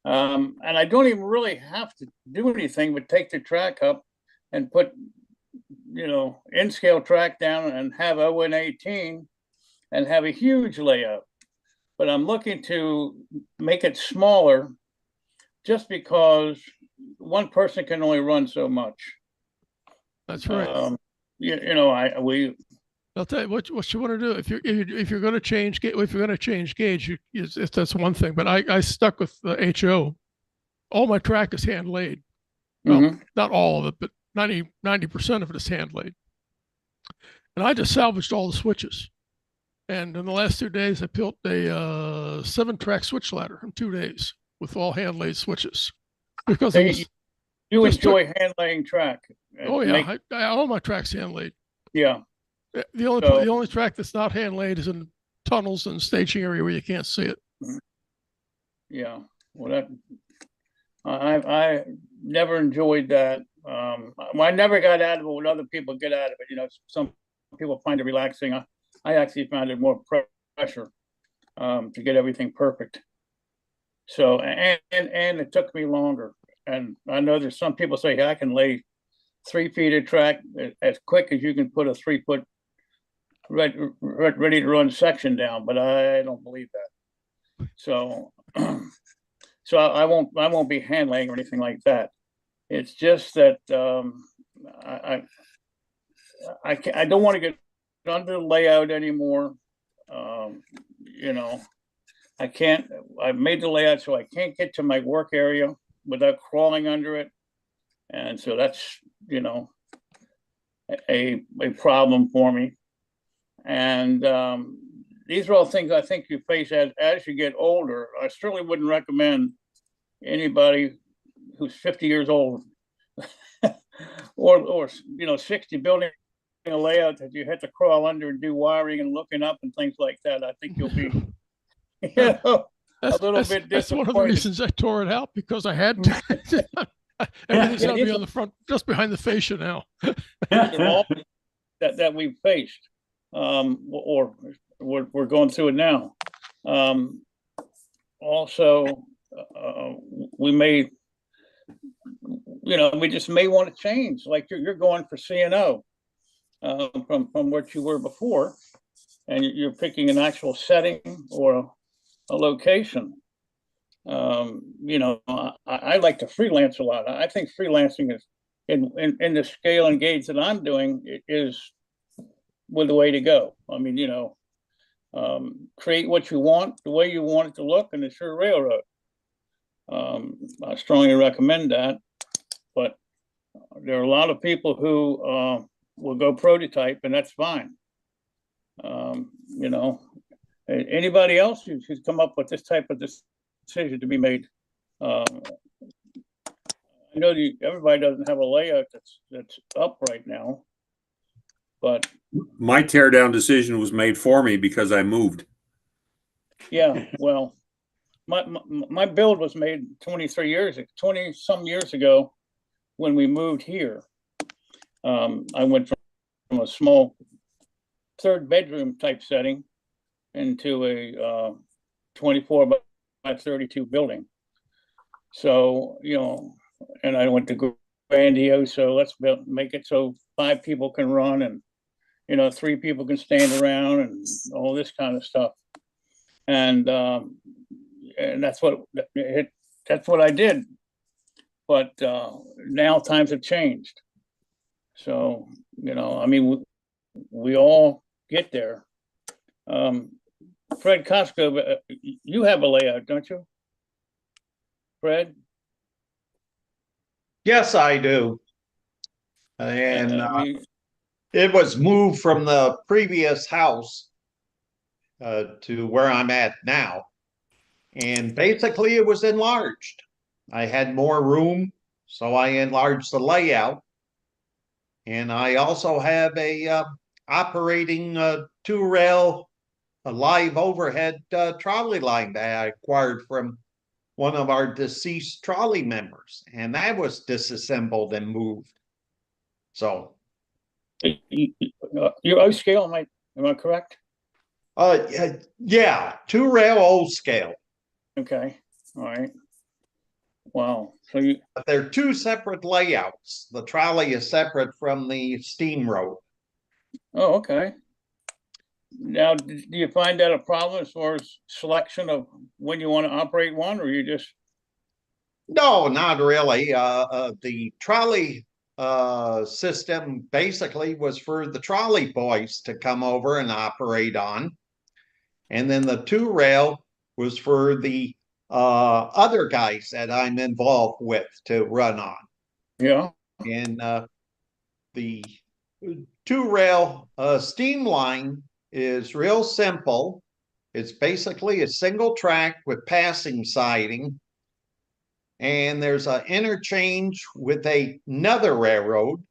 Speaker 11: And I don't even really have to do anything but take the track up and put, in scale track down and have ON18 and have a huge layout. But I'm looking to make it smaller just because one person can only run so much.
Speaker 12: That's right. I'll tell you what you want to do if you're going to change gauge, that's one thing. But I stuck with the HO. All my track is hand laid. Well, not all of it, but 90% of it is hand laid. And I just salvaged all the switches. And in the last 2 days, I built a 7-track switch ladder in 2 days with all hand laid switches. Because
Speaker 11: so you enjoy hand laying track.
Speaker 12: Oh yeah, all my tracks hand laid.
Speaker 11: Yeah.
Speaker 12: The only track that's not hand laid is in tunnels and staging area where you can't see it.
Speaker 11: Yeah. Well, I never enjoyed that. I never got out of it what other people get out of it. Some people find it relaxing. I actually found it more pressure to get everything perfect. So and it took me longer. And I know there's some people say, hey, I can lay 3 feet of track as quick as you can put a 3-foot ready to run section down, but I don't believe that. So I won't be hand laying or anything like that. It's just that I don't want to get under the layout anymore. I made the layout so I can't get to my work area without crawling under it. And so that's, a problem for me. And these are all things I think you face as you get older. I certainly wouldn't recommend anybody who's 50 years old or 60 building a layout that you had to crawl under and do wiring and looking up and things like that. I think you'll be a little bit disappointed.
Speaker 12: That's one of the reasons I tore it out, because I had to. Everything's going to be on the front, just behind the fascia now.
Speaker 11: that we've faced, or we're going through it now. Also, we just may want to change. Like you're going for CNO from what you were before, and you're picking an actual setting or a location. You know, I like to freelance a lot. I think freelancing is in the scale and gauge that I'm doing is the way to go. I mean, you know, create what you want the way you want it to look, and it's your railroad. I strongly recommend that, but there are a lot of people who will go prototype, and that's fine. You know, anybody else who's come up with this type of decision to be made? I know everybody doesn't have a layout that's up right now, but
Speaker 10: my teardown decision was made for me because I moved.
Speaker 11: Yeah, well, my build was made 20 some years ago when we moved here. I went from a small 3rd bedroom type setting into a 24 by 32 building. So, you know, and I went to grandiose, so let's make it so 5 people can run and, you know, 3 people can stand around and all this kind of stuff. And that's what I did. But now times have changed. So, you know, I mean, we all get there. Fred Costco, you have a layout, don't you? Fred?
Speaker 13: Yes, I do. And
Speaker 11: I mean,
Speaker 13: it was moved from the previous house to where I'm at now. And basically it was enlarged. I had more room, so I enlarged the layout. And I also have a operating 2-rail live overhead trolley line that I acquired from one of our deceased trolley members, and that was disassembled and moved. So
Speaker 11: your O scale, am I correct?
Speaker 13: yeah, 2-rail old scale.
Speaker 11: Okay, all right. Wow. So
Speaker 13: but they're 2 separate layouts. The trolley is separate from the steam road.
Speaker 11: Oh, okay. Now, do you find that a problem as far as selection of when you want to operate one, or you just?
Speaker 13: No, not really. The trolley system basically was for the trolley boys to come over and operate on. And then the 2-rail was for the other guys that I'm involved with to run on.
Speaker 11: Yeah.
Speaker 13: And the 2-rail steam line is real simple. It's basically a single track with passing siding. And there's an interchange with another railroad.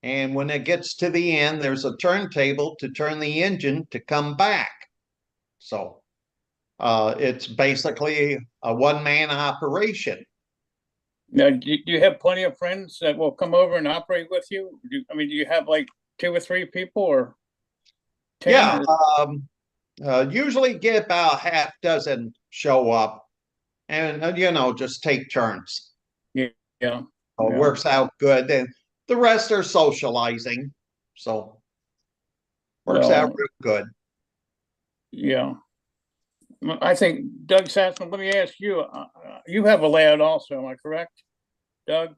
Speaker 13: And when it gets to the end, there's a turntable to turn the engine to come back. So it's basically a one-man operation.
Speaker 11: Now, do you have plenty of friends that will come over and operate with you? I mean, do you have like 2 or 3 people or 10?
Speaker 13: Yeah, usually get about half dozen show up and, you know, just take turns.
Speaker 11: Yeah.
Speaker 13: So it works out good. And the rest are socializing. So works out real good.
Speaker 11: Yeah. I think, Doug Sassman, let me ask you, you have a layout also, am I correct? Doug?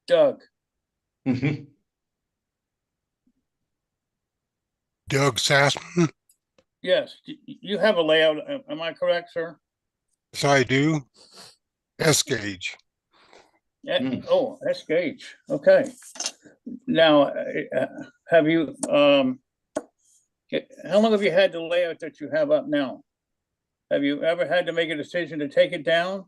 Speaker 11: Doug?
Speaker 14: Doug Sassman?
Speaker 11: Yes, you have a layout, am I correct, sir?
Speaker 14: Yes, I do. S-gauge.
Speaker 11: Oh, S-gauge, okay. Now, have you, how long have you had the layout that you have up now? Have you ever had to make a decision to take it down?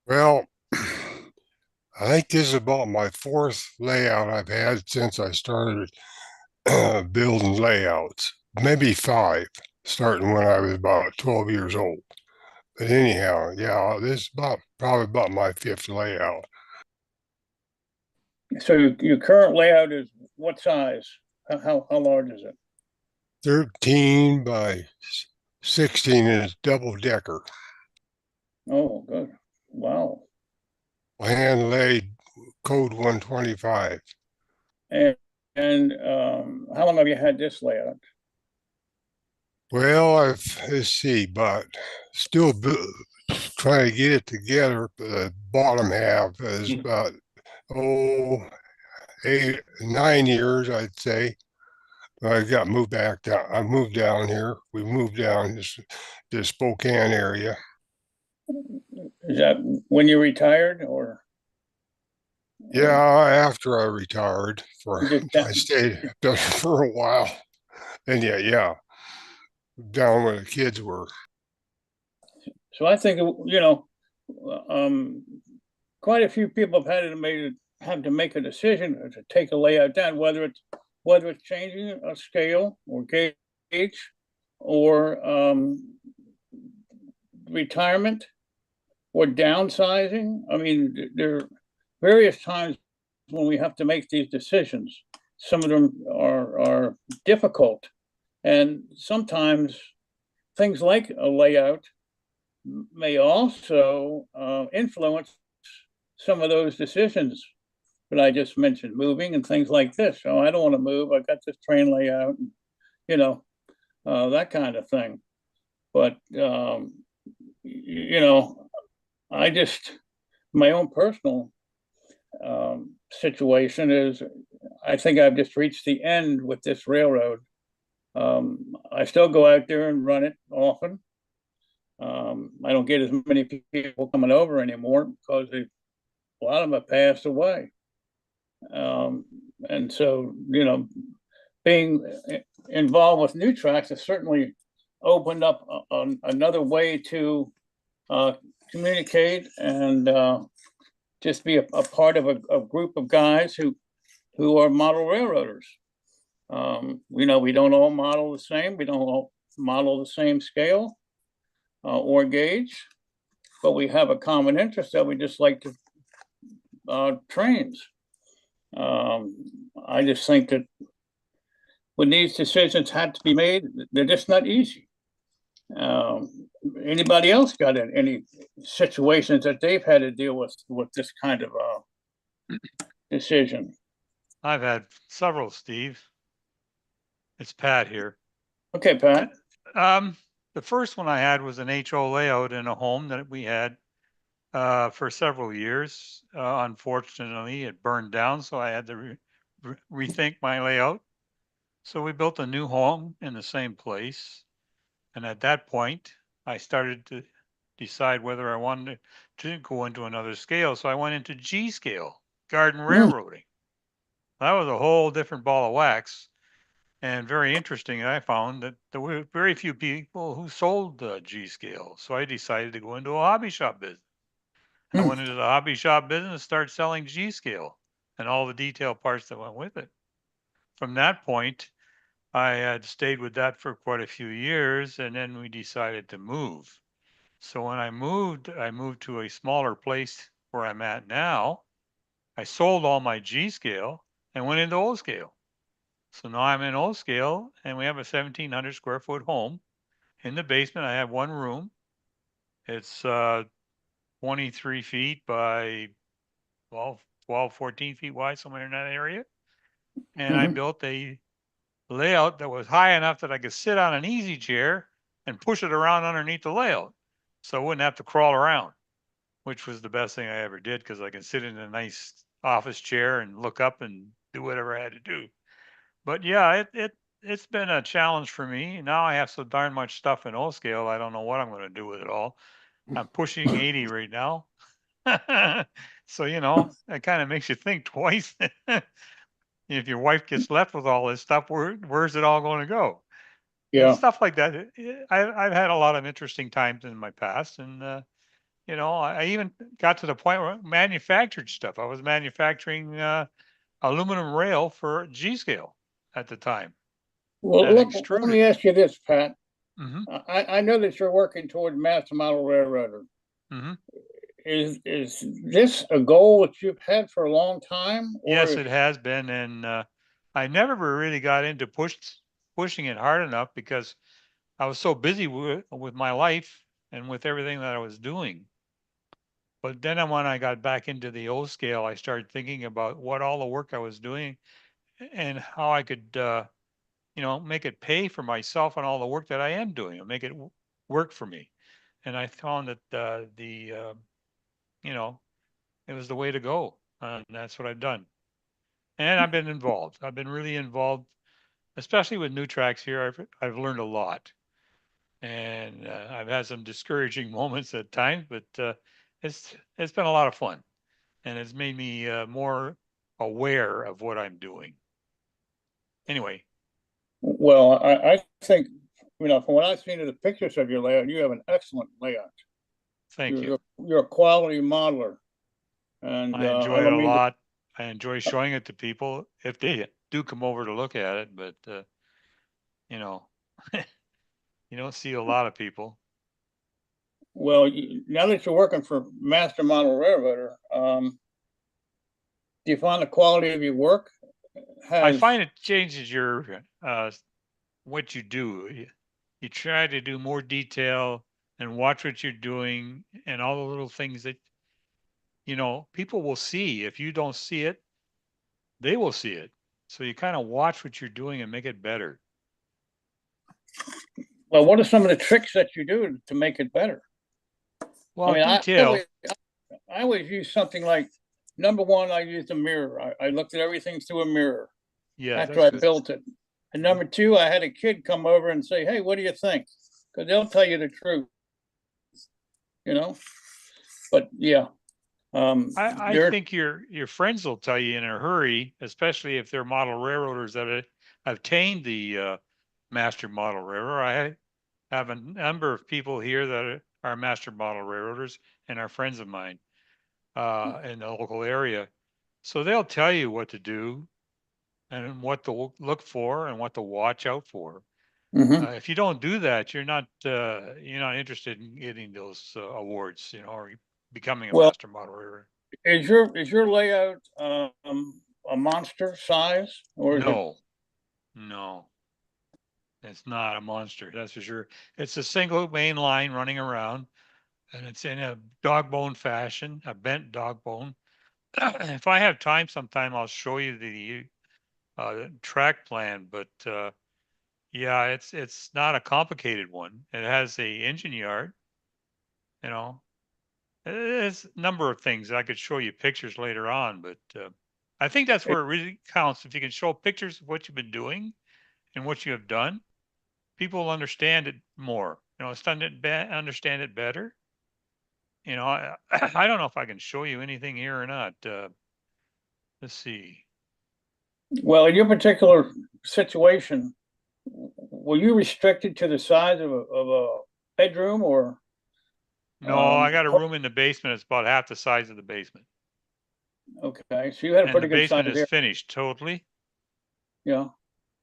Speaker 14: Well, I think this is about my 4th layout I've had since I started building layouts. Maybe 5, starting when I was about 12 years old. But anyhow, yeah, this is probably about my 5th layout.
Speaker 11: So your current layout is what size? How large is it?
Speaker 14: 13 by 16, and it's double decker.
Speaker 11: Oh, good. Wow.
Speaker 14: Hand laid code 125.
Speaker 11: And how long have you had this layout?
Speaker 14: Well, let's see, but still trying to get it together. The bottom half is about, oh, 9 years, I'd say. I got moved back down. I moved down here. We moved down this Spokane area.
Speaker 11: Is that when you retired or?
Speaker 14: Yeah, after I retired,
Speaker 11: Just
Speaker 14: I stayed for a while, and yeah, down where the kids were.
Speaker 11: So I think, quite a few people have to make a decision to take a layout down, whether it's changing a scale or gauge or retirement or downsizing. I mean, there are various times when we have to make these decisions. Some of them are difficult, and sometimes things like a layout may also influence some of those decisions that I just mentioned, moving and things like this. So I don't want to move. I got this train layout, that kind of thing. But I just, my own personal situation is, I think I've just reached the end with this railroad. I still go out there and run it often. I don't get as many people coming over anymore because a lot of them have passed away. And so, being involved with New Tracks has certainly opened up another way to communicate and just be a part of a group of guys who are model railroaders. We don't all model the same. We don't all model the same scale or gauge, but we have a common interest that we just like to trains. I just think that when these decisions had to be made, they're just not easy. Anybody else got any situations that they've had to deal with this kind of decision?
Speaker 9: I've had several, Steve. It's Pat here.
Speaker 11: Okay, Pat.
Speaker 9: The first one I had was an HO layout in a home that we had for several years. Unfortunately, it burned down, so I had to rethink my layout. So we built a new home in the same place. And at that point, I started to decide whether I wanted to go into another scale. So I went into G scale, garden railroading. That was a whole different ball of wax. And very interesting, I found that there were very few people who sold G scale. So I decided to go into a hobby shop business. I went into the hobby shop business, started selling G scale and all the detail parts that went with it. From that point, I had stayed with that for quite a few years, and then we decided to move. So when I moved to a smaller place where I'm at now. I sold all my G scale and went into O scale. So now I'm in O scale, and we have a 1,700 square foot home. In the basement, I have one room. It's 23 feet by 12, 14 feet wide, somewhere in that area. And I built a layout that was high enough that I could sit on an easy chair and push it around underneath the layout. So I wouldn't have to crawl around, which was the best thing I ever did because I can sit in a nice office chair and look up and do whatever I had to do. But yeah, it's been a challenge for me. Now I have so darn much stuff in O scale, I don't know what I'm going to do with it all. I'm pushing 80 right now. So, it kind of makes you think twice. If your wife gets left with all this stuff, where's it all going to go? And
Speaker 11: Yeah.
Speaker 9: stuff like that. I've had a lot of interesting times in my past. And, I even got to the point where I manufactured stuff. I was manufacturing aluminum rail for G scale at the time.
Speaker 11: Well,
Speaker 9: And
Speaker 11: let me
Speaker 9: extruded.
Speaker 11: ask you this, Pat.
Speaker 9: hmm
Speaker 11: I know that you're working toward master model railroader.
Speaker 9: hmm
Speaker 11: Is this a goal that you've had for a long time? Or
Speaker 9: Yes, it has been. And I never really got into pushing it hard enough because I was so busy with my life and with everything that I was doing. But then when I got back into the O scale, I started thinking about what all the work I was doing and how I could make it pay for myself and all the work that I am doing, and make it work for me. And I found that it was the way to go. And that's what I've done. And I've been involved. I've been really involved, especially with new tracks here. I've learned a lot, and I've had some discouraging moments at times, but it's been a lot of fun, and it's made me more aware of what I'm doing. Anyway.
Speaker 11: Well, I think, from what I've seen of the pictures of your layout, you have an excellent layout.
Speaker 9: Thank you.
Speaker 11: You're a quality modeler. And
Speaker 9: I enjoy it a lot. I enjoy showing it to people if they do come over to look at it, but you don't see a lot of people.
Speaker 11: Well, now that you're working for Master Model Railroader, do you find the quality of your work
Speaker 9: I find it changes your what you do. You try to do more detail and watch what you're doing and all the little things that people will see. If you don't see it, they will see it. So you kind of watch what you're doing and make it better.
Speaker 11: Well, what are some of the tricks that you do to make it better?
Speaker 9: Well, detail.
Speaker 11: I always use something like, number one, I used a mirror. I looked at everything through a mirror.
Speaker 9: Yeah.
Speaker 11: After I built it. And number two, I had a kid come over and say, "Hey, what do you think?" Because they'll tell you the truth. But yeah.
Speaker 9: I think your friends will tell you in a hurry, especially if they're model railroaders that have obtained the master model railroader. I have a number of people here that are master model railroaders and are friends of mine in the local area. So they'll tell you what to do and what to look for and what to watch out for. If you don't do that, you're not interested in getting those awards, or becoming a master model railroader.
Speaker 11: Is your layout a monster size, or
Speaker 9: No, it's not a monster. That's for sure. It's a single main line running around, and it's in a dog bone fashion, a bent dog bone. If I have time, sometime I'll show you the track plan. But yeah, it's not a complicated one. It has a engine yard. There's a number of things. I could show you pictures later on, but I think that's where it really counts. If you can show pictures of what you've been doing and what you have done, people will understand it more. Understand it better. I don't know if I can show you anything here or not. Let's see.
Speaker 11: Well, in your particular situation, were you restricted to the size of a bedroom, or?
Speaker 9: No, I got a room in the basement. It's about half the size of the basement.
Speaker 11: Okay, so you had a pretty good size.
Speaker 9: The basement is finished totally.
Speaker 11: Yeah.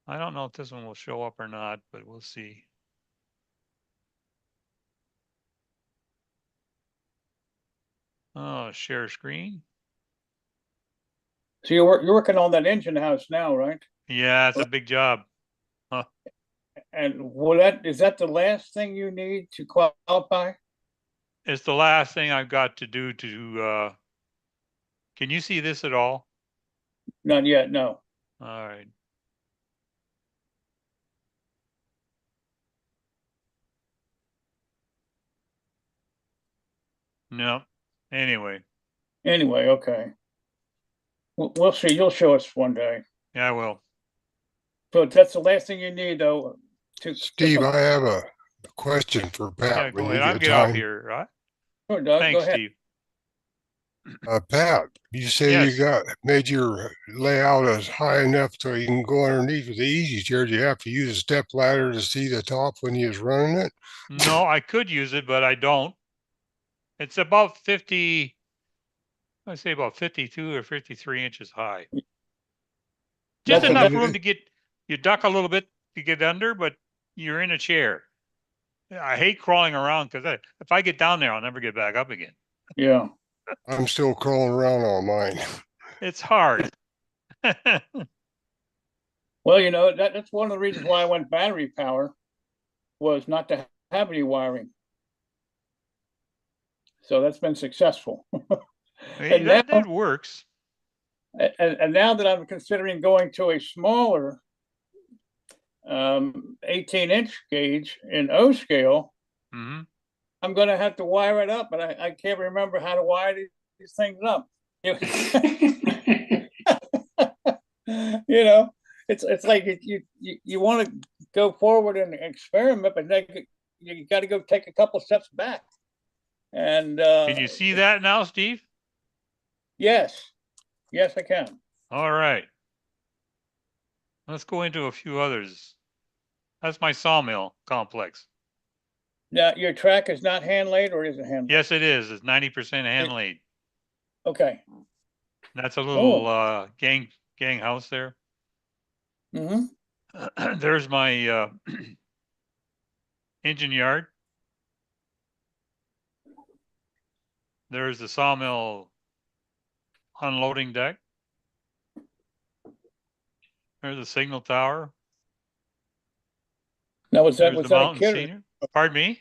Speaker 9: I don't know if this one will show up or not, but we'll see. Oh, share screen.
Speaker 11: So you're working on that engine house now, right?
Speaker 9: Yeah, it's a big job. Huh.
Speaker 11: And is that the last thing you need to qualify?
Speaker 9: It's the last thing I've got to do to, can you see this at all?
Speaker 11: Not yet, no.
Speaker 9: All right. No. Anyway,
Speaker 11: okay. We'll see. You'll show us one day.
Speaker 9: Yeah, I will.
Speaker 11: So that's the last thing you need, though.
Speaker 14: Steve, I have a question for Pat.
Speaker 9: Yeah, go ahead. I'll get off here, right?
Speaker 11: Sure, Doug.
Speaker 9: Thanks,
Speaker 11: go ahead.
Speaker 9: Steve.
Speaker 14: Pat, you say you made your layout as high enough so you can go underneath with the easy chair. Do you have to use a step ladder to see the top when you're running it?
Speaker 9: No, I could use it, but I don't. It's about 50, I say about 52 or 53 inches high. Just enough room to get, you duck a little bit to get under, but you're in a chair. I hate crawling around because if I get down there, I'll never get back up again.
Speaker 11: Yeah.
Speaker 14: I'm still crawling around on mine.
Speaker 9: It's hard.
Speaker 11: Well, that's one of the reasons why I went battery power, was not to have any wiring. So that's been successful.
Speaker 9: And that works.
Speaker 11: And now that I'm considering going to a smaller 18-inch gauge in O scale,
Speaker 9: Hmm.
Speaker 11: I'm going to have to wire it up, but I can't remember how to wire these things up. You know, it's like you want to go forward and experiment, but then you got to go take a couple steps back. And
Speaker 9: Can you see that now, Steve?
Speaker 11: yes, I can.
Speaker 9: All right. Let's go into a few others. That's my sawmill complex.
Speaker 11: Now, your track is not hand laid, or is it hand laid?
Speaker 9: Yes, it is. It's 90% hand laid.
Speaker 11: Okay.
Speaker 9: That's a little gang house there.
Speaker 11: Mm-hmm.
Speaker 9: There's my engine yard. There's the sawmill unloading deck. There's the signal tower.
Speaker 11: Now, was that
Speaker 9: There's
Speaker 11: a
Speaker 9: the mountain
Speaker 11: kit?
Speaker 9: scenery. Pardon me?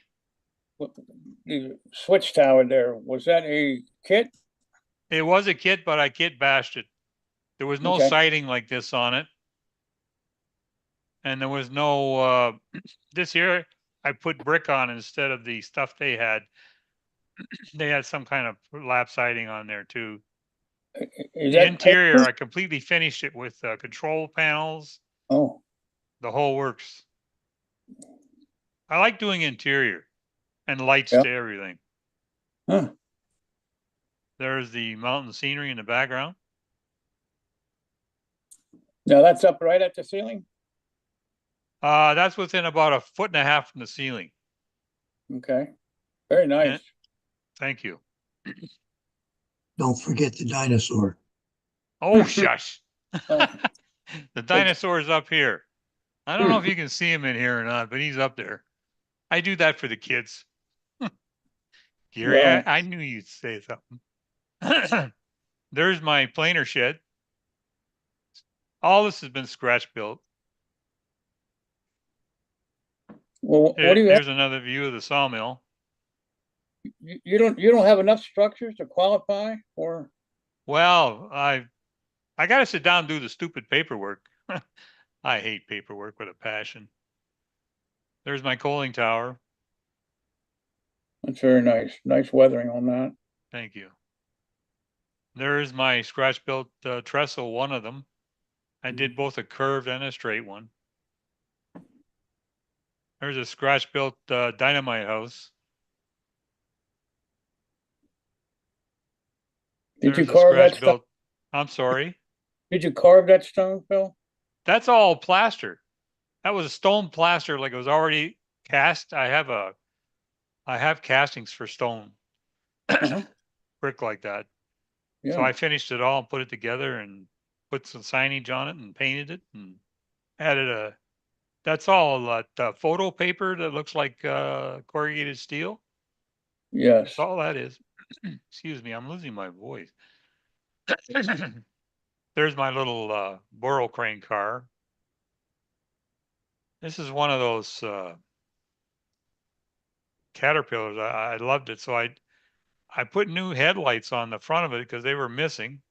Speaker 11: The switch tower there, was that a kit?
Speaker 9: It was a kit, but I kit bashed it. There was no
Speaker 11: Okay.
Speaker 9: siding like this on it. And there was no, this year I put brick on instead of the stuff they had. They had some kind of lap siding on there too.
Speaker 11: Is
Speaker 9: The
Speaker 11: that
Speaker 9: interior,
Speaker 11: paper?
Speaker 9: I completely finished it with control panels,
Speaker 11: Oh,
Speaker 9: the whole works. I like doing interior and lights
Speaker 11: yeah.
Speaker 9: to everything.
Speaker 11: Huh.
Speaker 9: There's the mountain scenery in the background.
Speaker 11: Now that's up right at the ceiling?
Speaker 9: That's within about 1.5 feet from the ceiling.
Speaker 11: Okay. Very nice.
Speaker 9: Thank you.
Speaker 7: Don't forget the dinosaur.
Speaker 9: Oh, shush.
Speaker 11: Oh.
Speaker 9: The dinosaur's up here. I don't know if you can see him in here or not, but he's up there. I do that for the kids. Gary,
Speaker 11: Well.
Speaker 9: I knew you'd say something. There's my planer shed. All this has been scratch built.
Speaker 11: Well, what do you have?
Speaker 9: There's another view of the sawmill.
Speaker 11: You don't have enough structures to qualify for?
Speaker 9: Well, I got to sit down and do the stupid paperwork. I hate paperwork with a passion. There's my coaling tower.
Speaker 11: That's very nice. Nice weathering on that.
Speaker 9: Thank you. There's my scratch built trestle, one of them. I did both a curved and a straight one. There's a scratch built dynamite house.
Speaker 11: Did you
Speaker 9: There's a
Speaker 11: carve that
Speaker 9: scratch
Speaker 11: stone?
Speaker 9: built. I'm sorry.
Speaker 11: Did you carve that stone, Phil?
Speaker 9: That's all plaster. That was a stone plaster, like it was already cast. I have castings for stone, brick like that.
Speaker 11: Yeah.
Speaker 9: So I finished it all and put it together and put some signage on it and painted it and added that's all that photo paper that looks like corrugated steel.
Speaker 11: Yes.
Speaker 9: That's all that is. Excuse me, I'm losing my voice. There's my little burrow crane car. This is one of those Caterpillars. I loved it. So I put new headlights on the front of it because they were missing.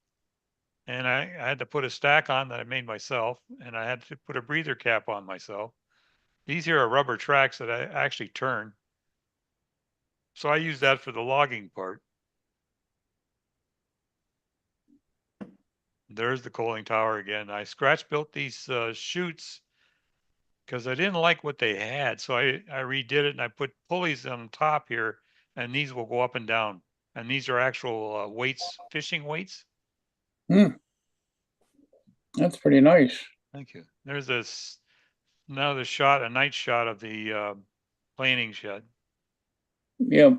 Speaker 9: And I had to put a stack on that I made myself. And I had to put a breather cap on myself. These here are rubber tracks that I actually turn. So I use that for the logging part. There's the coaling tower again. I scratch built these chutes because I didn't like what they had. So I redid it and I put pulleys on top here and these will go up and down. And these are actual weights, fishing weights.
Speaker 11: That's pretty nice.
Speaker 9: Thank you. There's another shot, a night shot of the planing shed.
Speaker 11: Yeah,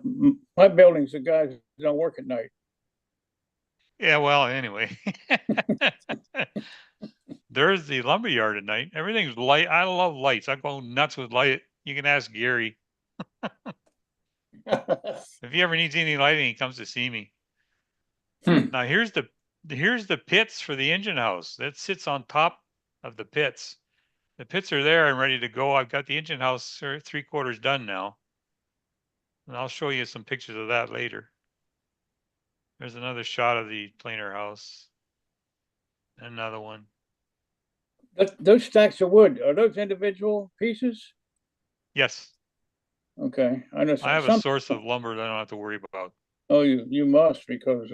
Speaker 11: my buildings, the guys don't work at night.
Speaker 9: Yeah, well, anyway. There's the lumber yard at night. Everything's light. I love lights. I go nuts with light. You can ask Gary. If he ever needs any lighting, he comes to see me. Now here's the pits for the engine house. That sits on top of the pits. The pits are there and ready to go. I've got the engine house 3/4 done now. And I'll show you some pictures of that later. There's another shot of the planer house. Another one.
Speaker 11: Those stacks of wood, are those individual pieces?
Speaker 9: Yes,
Speaker 11: Okay, I know
Speaker 9: I have a
Speaker 11: some,
Speaker 9: source of lumber that I don't have to worry about.
Speaker 11: oh, you must, because,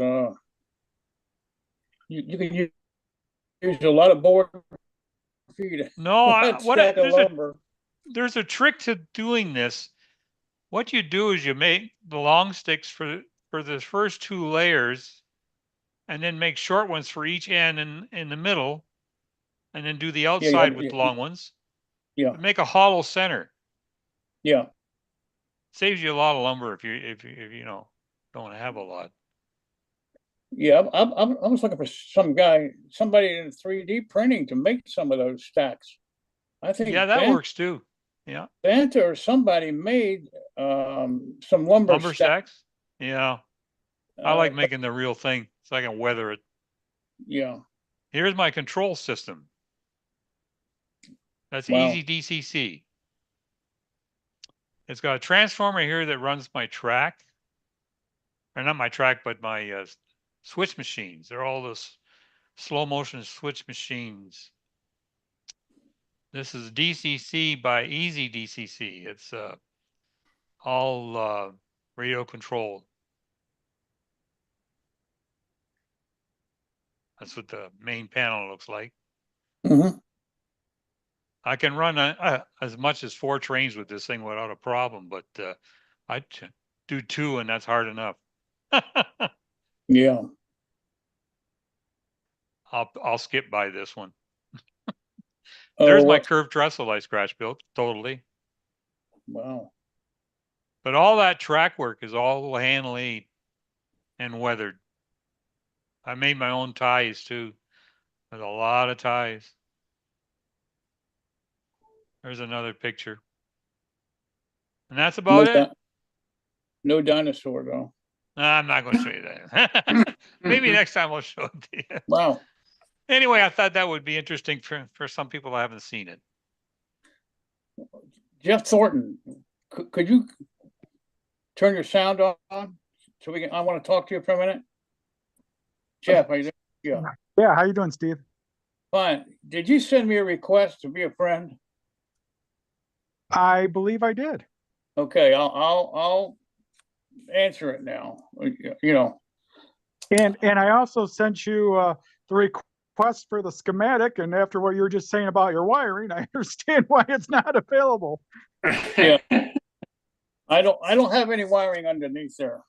Speaker 11: you can use a lot of board feet.
Speaker 9: No,
Speaker 11: That stack of lumber.
Speaker 9: there's a trick to doing this. What you do is you make the long sticks for the first 2 layers, and then make short ones for each end in the middle, and then do the outside with long ones.
Speaker 11: Yeah,
Speaker 9: But make a hollow center.
Speaker 11: yeah,
Speaker 9: Saves you a lot of lumber if you know don't have a lot.
Speaker 11: yeah. I was looking for somebody in 3D printing to make some of those stacks. I think
Speaker 9: Yeah, that works too. Yeah,
Speaker 11: Banta or somebody made some lumber
Speaker 9: stacks. Yeah, I like
Speaker 11: but-
Speaker 9: making the real thing so I can weather it.
Speaker 11: Yeah,
Speaker 9: Here's my control system. That's
Speaker 11: Wow.
Speaker 9: easy DCC. It's got a transformer here that runs my track, or not my track, but my switch machines. They're all those slow motion switch machines. This is DCC by Easy DCC. It's all radio controlled. That's what the main panel looks like.
Speaker 11: Mhm.
Speaker 9: I can run as much as 4 trains with this thing without a problem, but I do 2, and that's hard enough.
Speaker 11: Yeah.
Speaker 9: I'll skip by this one. There's my
Speaker 11: what-
Speaker 9: curved trestle I scratch built totally.
Speaker 11: Wow.
Speaker 9: But all that track work is all hand laid and weathered. I made my own ties too. There's a lot of ties. There's another picture. And that's about it.
Speaker 11: No dinosaur though.
Speaker 9: Nah, I'm not going to show you that. Maybe next time I'll show it to you.
Speaker 11: Wow.
Speaker 9: Anyway, I thought that would be interesting for some people that haven't seen it.
Speaker 11: Jeff Thornton, could you turn your sound on so we can? I want to talk to you for a minute. Jeff, are you there? Yeah.
Speaker 15: Yeah, how you doing, Steve?
Speaker 11: Fine. Did you send me a request to be a friend?
Speaker 15: I believe I did.
Speaker 11: Okay, I'll answer it now. You know.
Speaker 15: And I also sent you the request for the schematic, and after what you were just saying about your wiring, I understand why it's not available.
Speaker 11: Yeah. I don't have any wiring underneath there.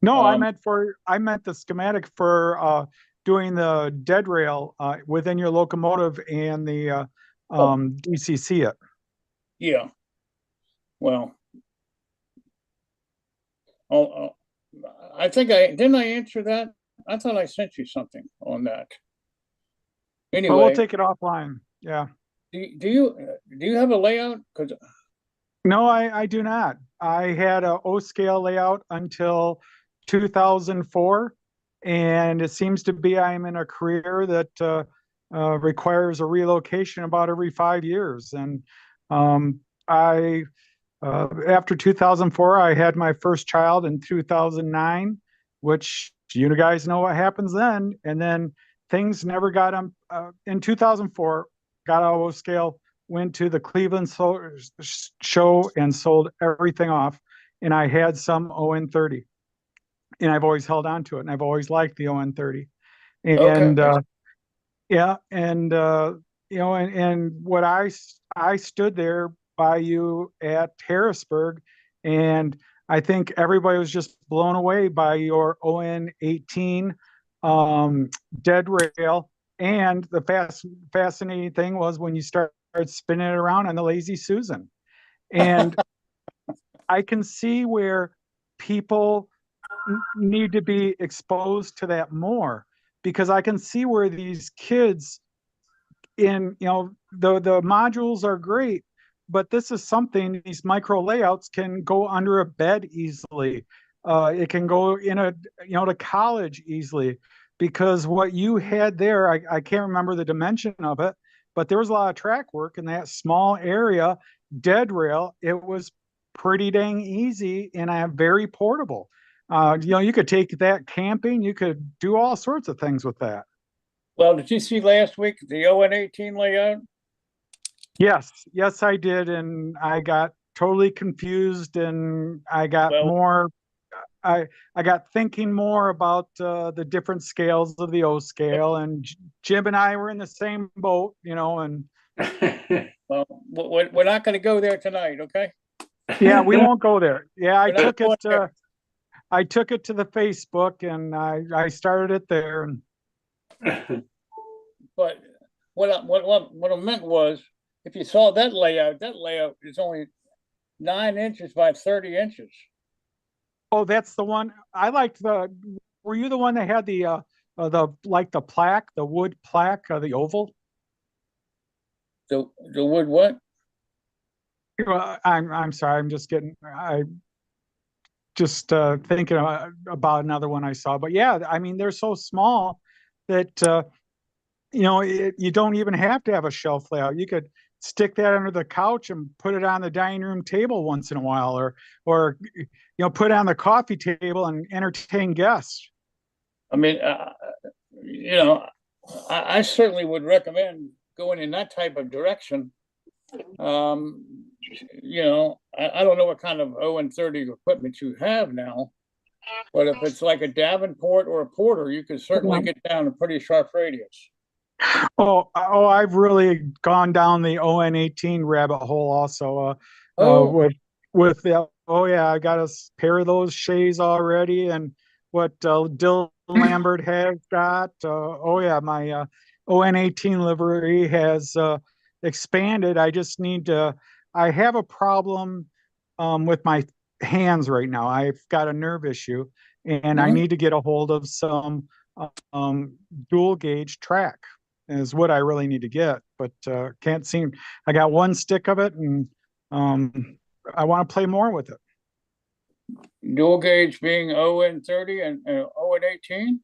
Speaker 15: No, I meant the schematic for doing the dead rail within your locomotive and the DCC it.
Speaker 11: Yeah. Well, I think didn't I answer that? I thought I sent you something on that. Anyway,
Speaker 15: Well, we'll take it offline. Yeah.
Speaker 11: Do you have a layout? Because
Speaker 15: No, I do not. I had a O scale layout until 2004, and it seems to be I'm in a career that requires a relocation about every 5 years. And after 2004, I had my first child in 2009, which you guys know what happens then. And then things never got in 2004, got out of O scale, went to the Cleveland show and sold everything off. And I had some ON30. And I've always held on to it. And I've always liked the ON30. And yeah, and you know, and what I stood there by you at Harrisburg, and I think everybody was just blown away by your ON18 dead rail. And the fascinating thing was when you started spinning it around on the Lazy Susan. And I can see where people need to be exposed to that more, because I can see where these kids the modules are great, but this is something, these micro layouts can go under a bed easily. It can go in to college easily, because what you had there, I can't remember the dimension of it, but there was a lot of track work in that small area. Dead rail, it was pretty dang easy and very portable. You could take that camping, you could do all sorts of things with that.
Speaker 11: Well, did you see last week the ON18 layout?
Speaker 15: Yes, I did, and I got totally confused, and I got
Speaker 11: Well,
Speaker 15: more. I got thinking more about the different scales of the O scale, and Jim and I were in the same boat, and
Speaker 11: well, we're not going to go there tonight, okay?
Speaker 15: yeah, we won't go there. Yeah, I
Speaker 11: We're not
Speaker 15: took
Speaker 11: going
Speaker 15: it.
Speaker 11: there.
Speaker 15: I took it to the Facebook, and I started it there. And
Speaker 11: But what I meant was, if you saw that layout is only 9 inches by 30 inches.
Speaker 15: oh, that's the one I liked. Were you the one that had the plaque, the wood plaque, the oval?
Speaker 11: The wood what?
Speaker 15: I'm sorry. I'm just thinking about another one I saw. But yeah, I mean, they're so small that you don't even have to have a shelf layout. You could stick that under the couch and put it on the dining room table once in a while, or put it on the coffee table and entertain guests.
Speaker 11: I mean, I certainly would recommend going in that type of direction. I don't know what kind of ON30 equipment you have now, but if it's like a Davenport or a Porter, you can certainly get down a pretty sharp radius.
Speaker 15: Oh, I've really gone down the ON18 rabbit hole also. With the, oh yeah, I got a pair of those Shays already, and what Dylan Lambert has got. Oh yeah, my ON18 livery has expanded. I just need to. I have a problem with my hands right now. I've got a nerve issue, and I need to get a hold of some dual gauge track. Is what I really need to get, but can't seem. I got one stick of it, and I want to play more with it.
Speaker 11: Dual gauge being ON30 and ON18?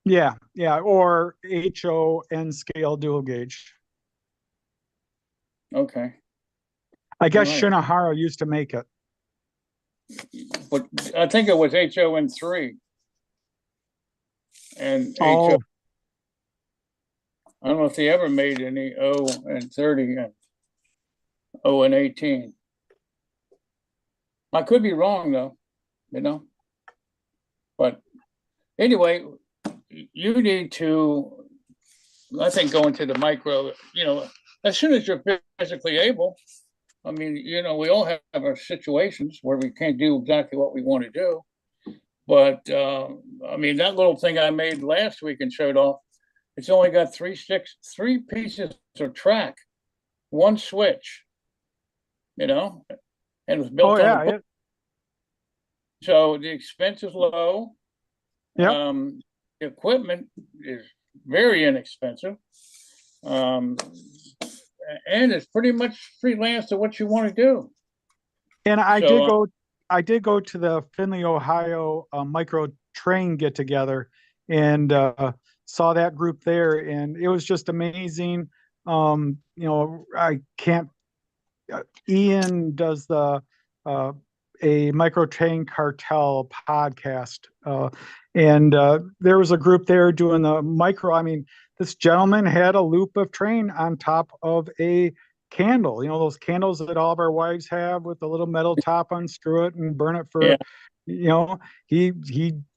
Speaker 15: Yeah, or HON scale dual gauge.
Speaker 11: Okay.
Speaker 15: I guess
Speaker 11: Right.
Speaker 15: Shinohara used to make it.
Speaker 11: But I think it was HON3. And
Speaker 15: Oh.
Speaker 11: I don't know if they ever made any ON30 and ON18. I could be wrong though, But anyway, you need to, I think, go into the micro, as soon as you're physically able. I mean, we all have our situations where we can't do exactly what we want to do. But I mean, that little thing I made last week and showed off, it's only got 3 pieces of track, 1 switch, and it was built on the book. So the expense is low. The equipment is very inexpensive. And it's pretty much freelance to what you want to do.
Speaker 15: And I did go to the Findlay, Ohio micro train get together, and saw that group there, and it was just amazing. I can't. Ian does the a micro train cartel podcast, and there was a group there doing the micro. I mean, this gentleman had a loop of train on top of a candle. Those candles that all of our wives have with the little metal top, unscrew it and burn it for. He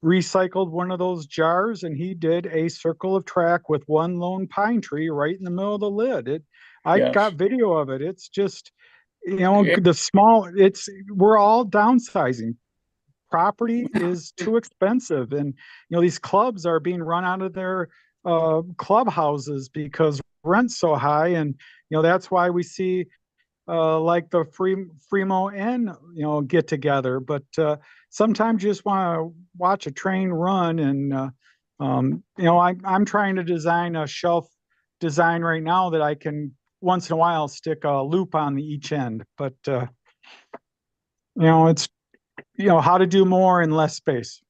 Speaker 15: recycled one of those jars, and he did a circle of track with one lone pine tree right in the middle of the lid. I got video of it. It's just, we're all downsizing. Property is too expensive, and these clubs are being run out of their clubhouses because rent's so high, and that's why we see like the Fremo N get together. But sometimes you just want to watch a train run, and I'm trying to design a shelf design right now that I can once in a while stick a loop on each end. But it's how to do more in less space.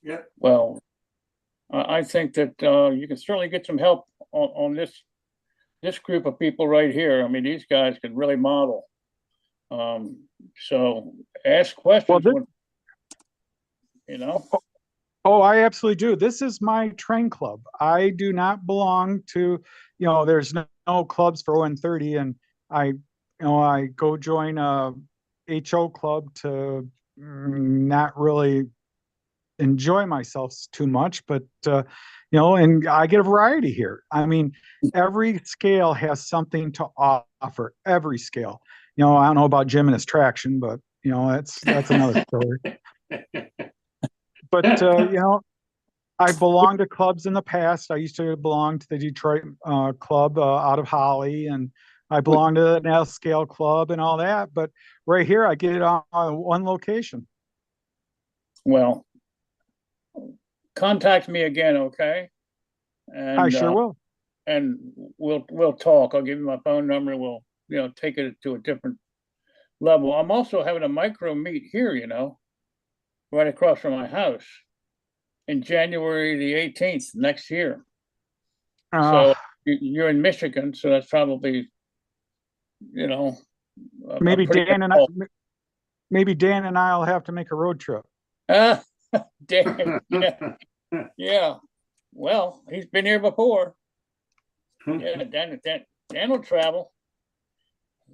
Speaker 2: Yeah.
Speaker 11: Well, I think that you can certainly get some help on this group of people right here. I mean, these guys can really model. So ask questions.
Speaker 15: Oh, I absolutely do. This is my train club. I do not belong to, there's no clubs for 130, and I go join a HO club to not really enjoy myself too much, but and I get a variety here. I mean, every scale has something to offer. Every scale. I don't know about Jim and his traction, but that's another story. But I belonged to clubs in the past. I used to belong to the Detroit club out of Holly, and I belonged to the N Scale club and all that. But right here, I get it on one location.
Speaker 11: Well, contact me again, okay? And
Speaker 15: I sure will.
Speaker 11: And we'll talk. I'll give you my phone number, and we'll take it to a different level. I'm also having a micro meet here, right across from my house in January the 18th next year. So you're in Michigan, so that's probably,
Speaker 15: maybe Dan and I will have to make a road trip.
Speaker 11: Dan, yeah. Well, he's been here before. Yeah, Dan will travel.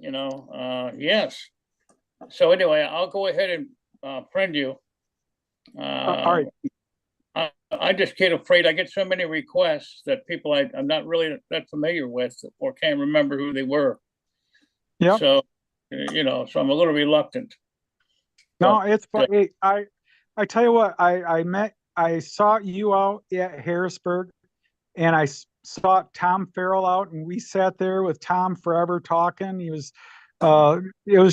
Speaker 11: Yes. So anyway, I'll go ahead and friend you.
Speaker 15: All right.
Speaker 11: I just get afraid. I get so many requests that people I'm not really that familiar with or can't remember who they were.
Speaker 15: Yeah.
Speaker 11: So, so I'm a little reluctant.
Speaker 15: No, it's funny. I tell you what, I saw you out at Harrisburg, and I saw Tom Farrell out, and we sat there with Tom forever talking. It was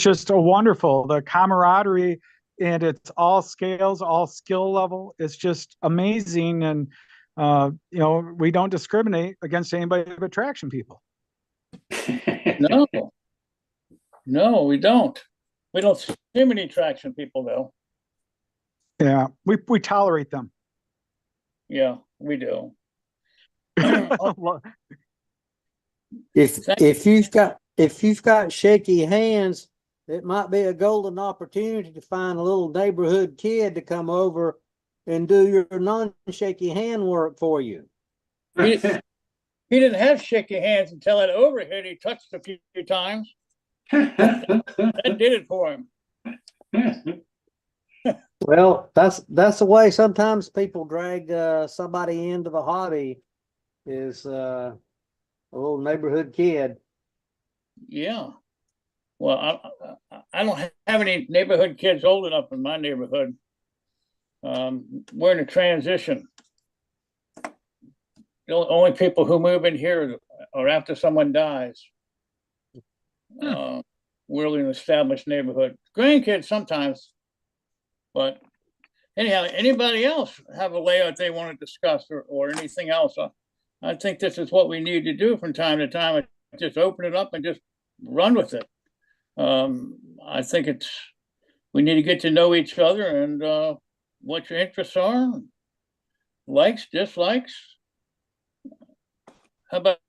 Speaker 15: just a wonderful, the camaraderie, and it's all scales, all skill level. It's just amazing. And, we don't discriminate against anybody but traction people.
Speaker 11: No, we don't. We don't see many traction people though.
Speaker 15: Yeah, we tolerate them.
Speaker 11: Yeah, we do.
Speaker 16: If you've got shaky hands, it might be a golden opportunity to find a little neighborhood kid to come over and do your non-shaky hand work for you.
Speaker 11: He didn't have shaky hands until that overhead he touched a few times. That did it for him.
Speaker 16: Well, that's the way sometimes people drag somebody into the hobby, is a little neighborhood kid.
Speaker 11: Yeah. Well, I don't have any neighborhood kids old enough in my neighborhood. We're in a transition. The only people who move in here are after someone dies. We're in an established neighborhood. Grandkids sometimes, but anyhow, anybody else have a layout they want to discuss or anything else? I think this is what we need to do from time to time. Just open it up and just run with it. I think we need to get to know each other and what your interests are, likes, dislikes. How about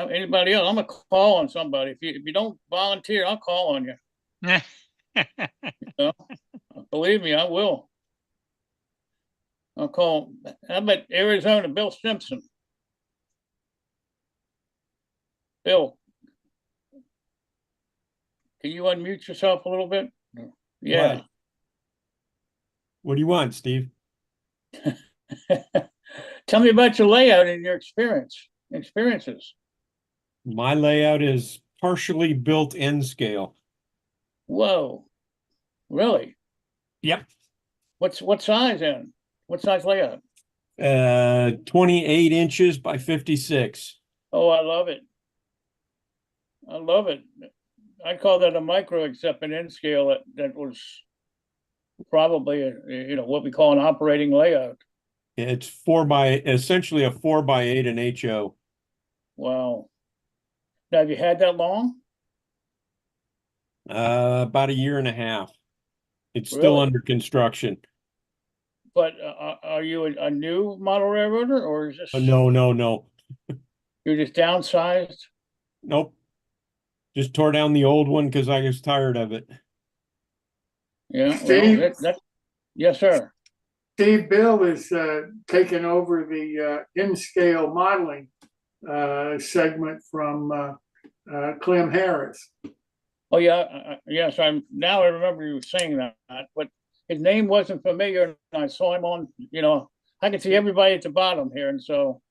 Speaker 11: anybody else? I'm gonna call on somebody. If you don't volunteer, I'll call on you. Believe me, I will. I'll call. How about Arizona, Bill Simpson? Bill, can you unmute yourself a little bit? Yeah.
Speaker 17: What do you want, Steve?
Speaker 11: Tell me about your layout and your experiences.
Speaker 17: My layout is partially built N scale.
Speaker 11: Whoa, really?
Speaker 17: Yep.
Speaker 11: What size in? What size layout?
Speaker 17: 28 inches by 56.
Speaker 11: Oh, I love it. I love it. I call that a micro, except an N scale that was probably what we call an operating layout.
Speaker 17: It's essentially a 4x8 in HO.
Speaker 11: Wow. Now, have you had that long?
Speaker 17: About a year and a half. It's
Speaker 11: Really?
Speaker 17: still under construction.
Speaker 11: But are you a new model railroader, or is this?
Speaker 17: No.
Speaker 11: You're just downsized?
Speaker 17: Nope. Just tore down the old one because I was tired of it.
Speaker 11: Yeah, well,
Speaker 2: Steve,
Speaker 11: yes, sir.
Speaker 2: Steve Bill is taking over the in-scale modeling segment from Clem Harris.
Speaker 11: Oh, yeah, yes, I remember you saying that, but his name wasn't familiar, and I saw him on, I can see everybody at the bottom here, and so.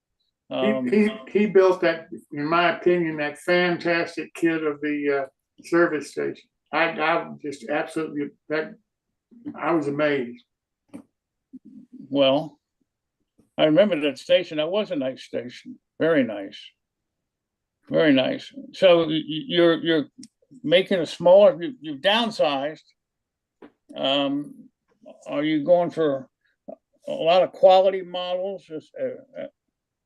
Speaker 2: He built that, in my opinion, that fantastic kit of the service station. I just absolutely, I was amazed.
Speaker 11: Well, I remember that station. That was a nice station. Very nice. Very nice. So you're making a smaller, you've downsized. Are you going for a lot of quality models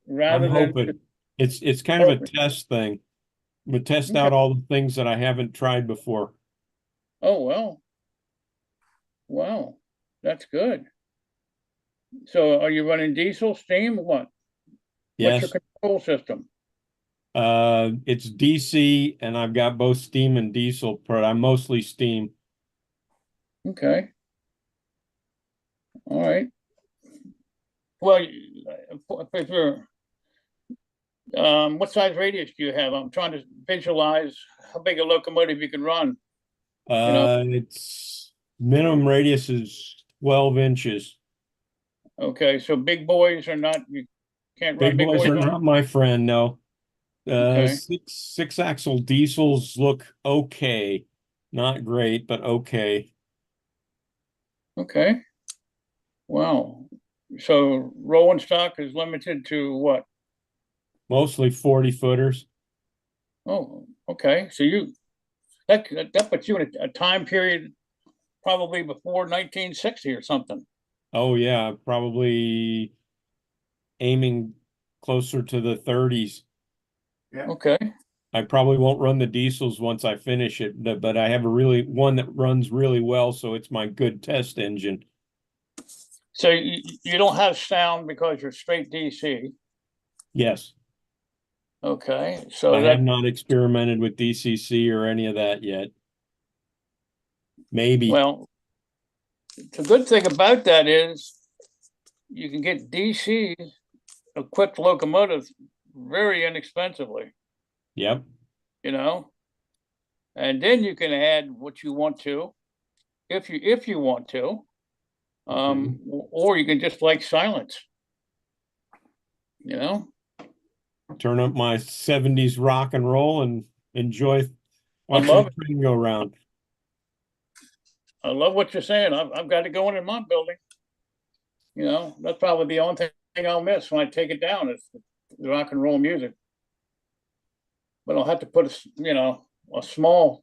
Speaker 11: rather
Speaker 17: I'm hoping
Speaker 11: than?
Speaker 17: it's kind of a test thing. I'm gonna test out all the things that I haven't tried before.
Speaker 11: Oh, well. Wow, that's good. So are you running diesel, steam, or what? What's your
Speaker 17: Yes.
Speaker 11: control system?
Speaker 17: It's DC and I've got both steam and diesel, but I'm mostly steam.
Speaker 11: Okay. All right. Well, if you're, what size radius do you have? I'm trying to visualize how big a locomotive you can run.
Speaker 17: Its minimum radius is 12 inches.
Speaker 11: Okay, so big boys are not, you can't run
Speaker 17: Big boys are
Speaker 11: on.
Speaker 17: not my friend, no.
Speaker 11: Okay.
Speaker 17: Six axle diesels look okay. Not great, but okay.
Speaker 11: Okay. Wow. So rolling stock is limited to what?
Speaker 17: Mostly 40 footers.
Speaker 11: Oh, okay. So that puts you in a time period probably before 1960 or something.
Speaker 17: Oh yeah, probably aiming closer to the 30s.
Speaker 2: Yeah.
Speaker 11: Okay.
Speaker 17: I probably won't run the diesels once I finish it, but I have one that runs really well, so it's my good test engine.
Speaker 11: So you don't have sound because you're straight DC.
Speaker 17: Yes.
Speaker 11: Okay. So
Speaker 17: I have not experimented with DCC or any of that yet. Maybe.
Speaker 11: Well, the good thing about that is you can get DC equipped locomotives very inexpensively.
Speaker 17: Yep.
Speaker 11: And then you can add what you want to, if you want to, or you can just like silence.
Speaker 17: Turn up my 70s rock and roll and enjoy watching the train go around.
Speaker 11: I love what you're saying. I've got it going in my building. That's probably the only thing I'll miss when I take it down is the rock and roll music. But I'll have to put a small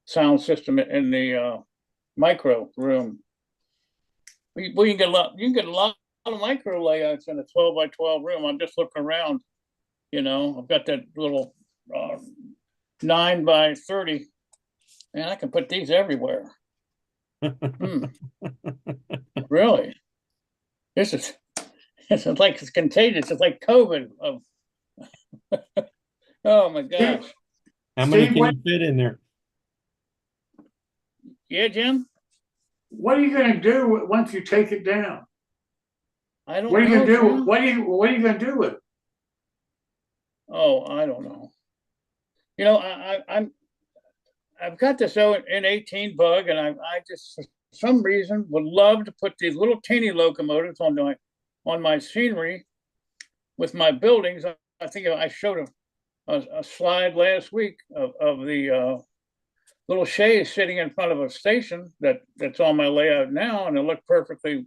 Speaker 11: sound system in the micro room. Well, you can get a lot of micro layouts in a 12 by 12 room. I'm just looking around. I've got that little 9 by 30, and I can put these everywhere. Really? It's like it's contagious. It's like COVID. Oh my gosh.
Speaker 17: How many can you fit in there?
Speaker 11: Yeah, Jim?
Speaker 2: What are you going to do once you take it down?
Speaker 11: I don't know.
Speaker 2: What are you going to do? What are you going to do with it?
Speaker 11: Oh, I don't know. I've got this N18 bug, and I just for some reason would love to put these little teeny locomotives on my scenery with my buildings. I think I showed a slide last week of the little chaise sitting in front of a station that's on my layout now, and it looked perfectly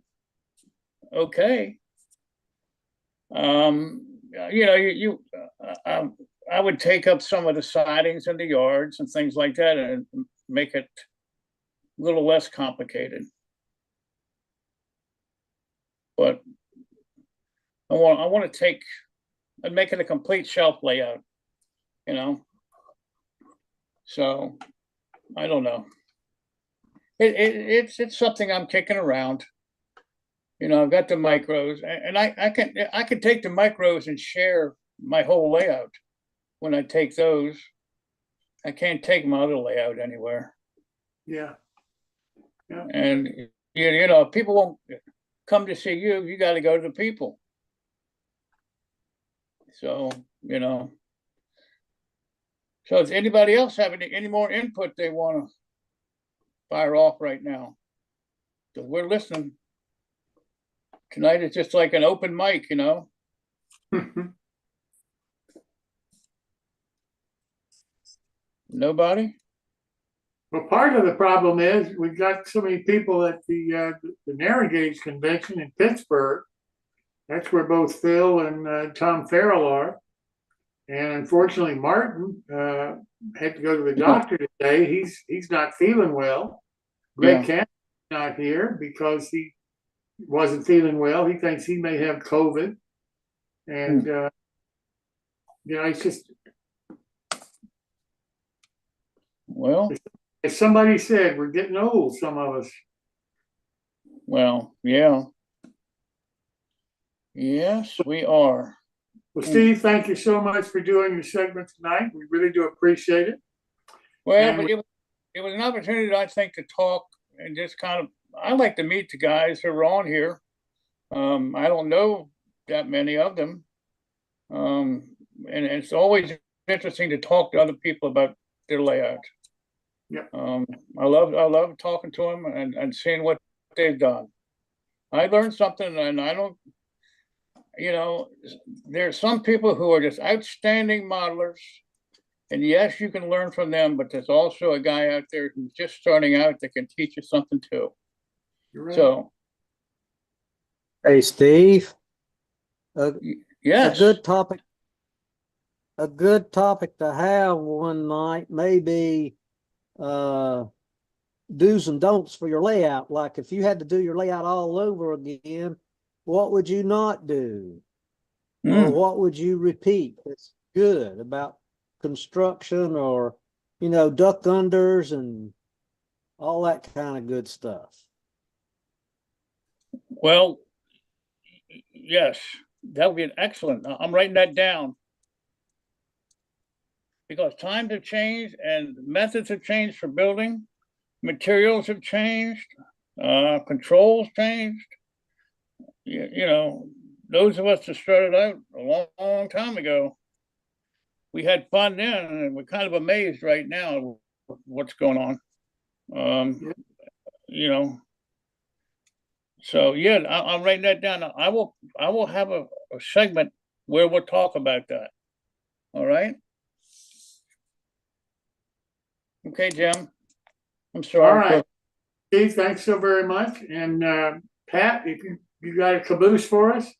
Speaker 11: okay. I would take up some of the sidings in the yards and things like that and make it a little less complicated. But I want to take and make it a complete shelf layout, So I don't know. It's something I'm kicking around. I've got the micros, and I can take the micros and share my whole layout. When I take those, I can't take my other layout anywhere.
Speaker 2: Yeah. Yeah.
Speaker 11: And you know, if people won't come to see you, you got to go to the people. So, you know. So does anybody else have any more input they want to fire off right now? Because we're listening. Tonight is just like an open mic, you know. Nobody?
Speaker 2: Well, part of the problem is we've got so many people at the narrow gauge convention in Pittsburgh. That's where both Phil and Tom Farrell are. And unfortunately, Martin had to go to the doctor today. He's not feeling well. Greg Campbell's not here because he wasn't feeling well. He thinks he may have COVID. And, you know, it's just.
Speaker 11: Well,
Speaker 2: as somebody said, we're getting old, some of us.
Speaker 11: Well, yeah. Yes, we are.
Speaker 2: Well, Steve, thank you so much for doing your segment tonight. We really do appreciate it.
Speaker 11: Well, but it was an opportunity, I think, to talk and just kind of, I like to meet the guys who are on here. I don't know that many of them. And it's always interesting to talk to other people about their layout.
Speaker 2: Yeah.
Speaker 11: I love talking to them and seeing what they've done. I learned something, and I don't, you know, there's some people who are just outstanding modelers, and yes, you can learn from them, but there's also a guy out there who's just starting out that can teach you something too.
Speaker 2: You're right.
Speaker 11: So,
Speaker 16: hey, Steve.
Speaker 11: yes.
Speaker 16: A good topic to have one night may be do's and don'ts for your layout. Like if you had to do your layout all over again, what would you not do? Or what would you repeat that's good about construction, or, you know, duck unders and all that kind of good stuff?
Speaker 11: Well, yes, that would be an excellent. I'm writing that down. Because times have changed and methods have changed for building, materials have changed, controls changed. You know, those of us that started out a long, long time ago, we had fun then, and we're kind of amazed right now what's going on. You know, so yeah, I'm writing that down. I will have a segment where we'll talk about that. All right. Okay, Jim. I'm sorry.
Speaker 2: All right. Steve, thanks so very much. And Pat, if you got a caboose for us?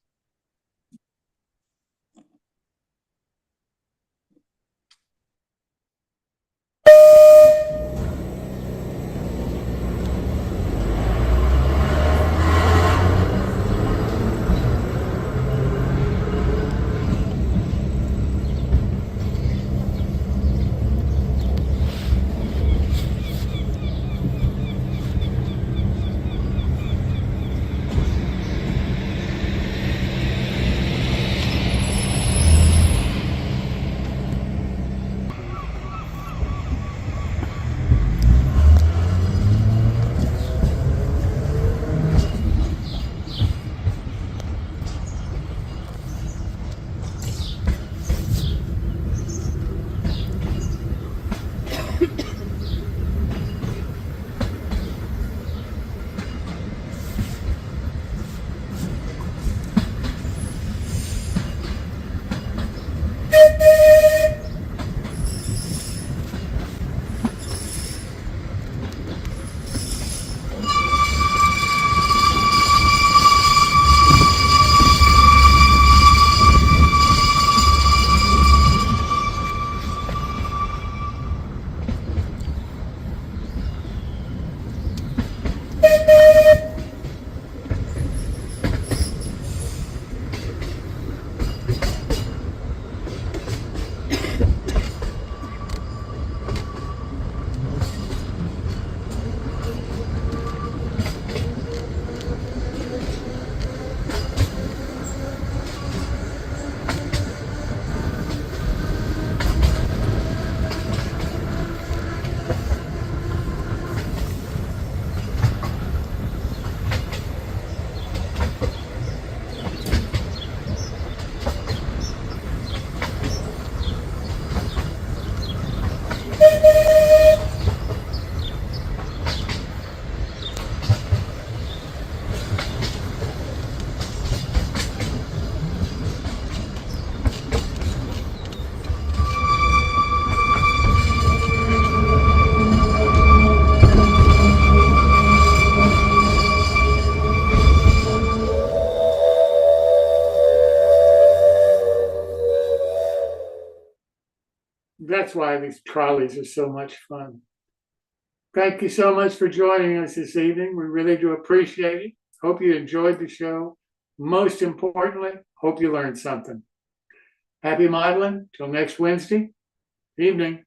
Speaker 2: That's why these trolleys are so much fun. Thank you so much for joining us this evening. We really do appreciate it. Hope you enjoyed the show. Most importantly, hope you learned something. Happy modeling till next Wednesday evening.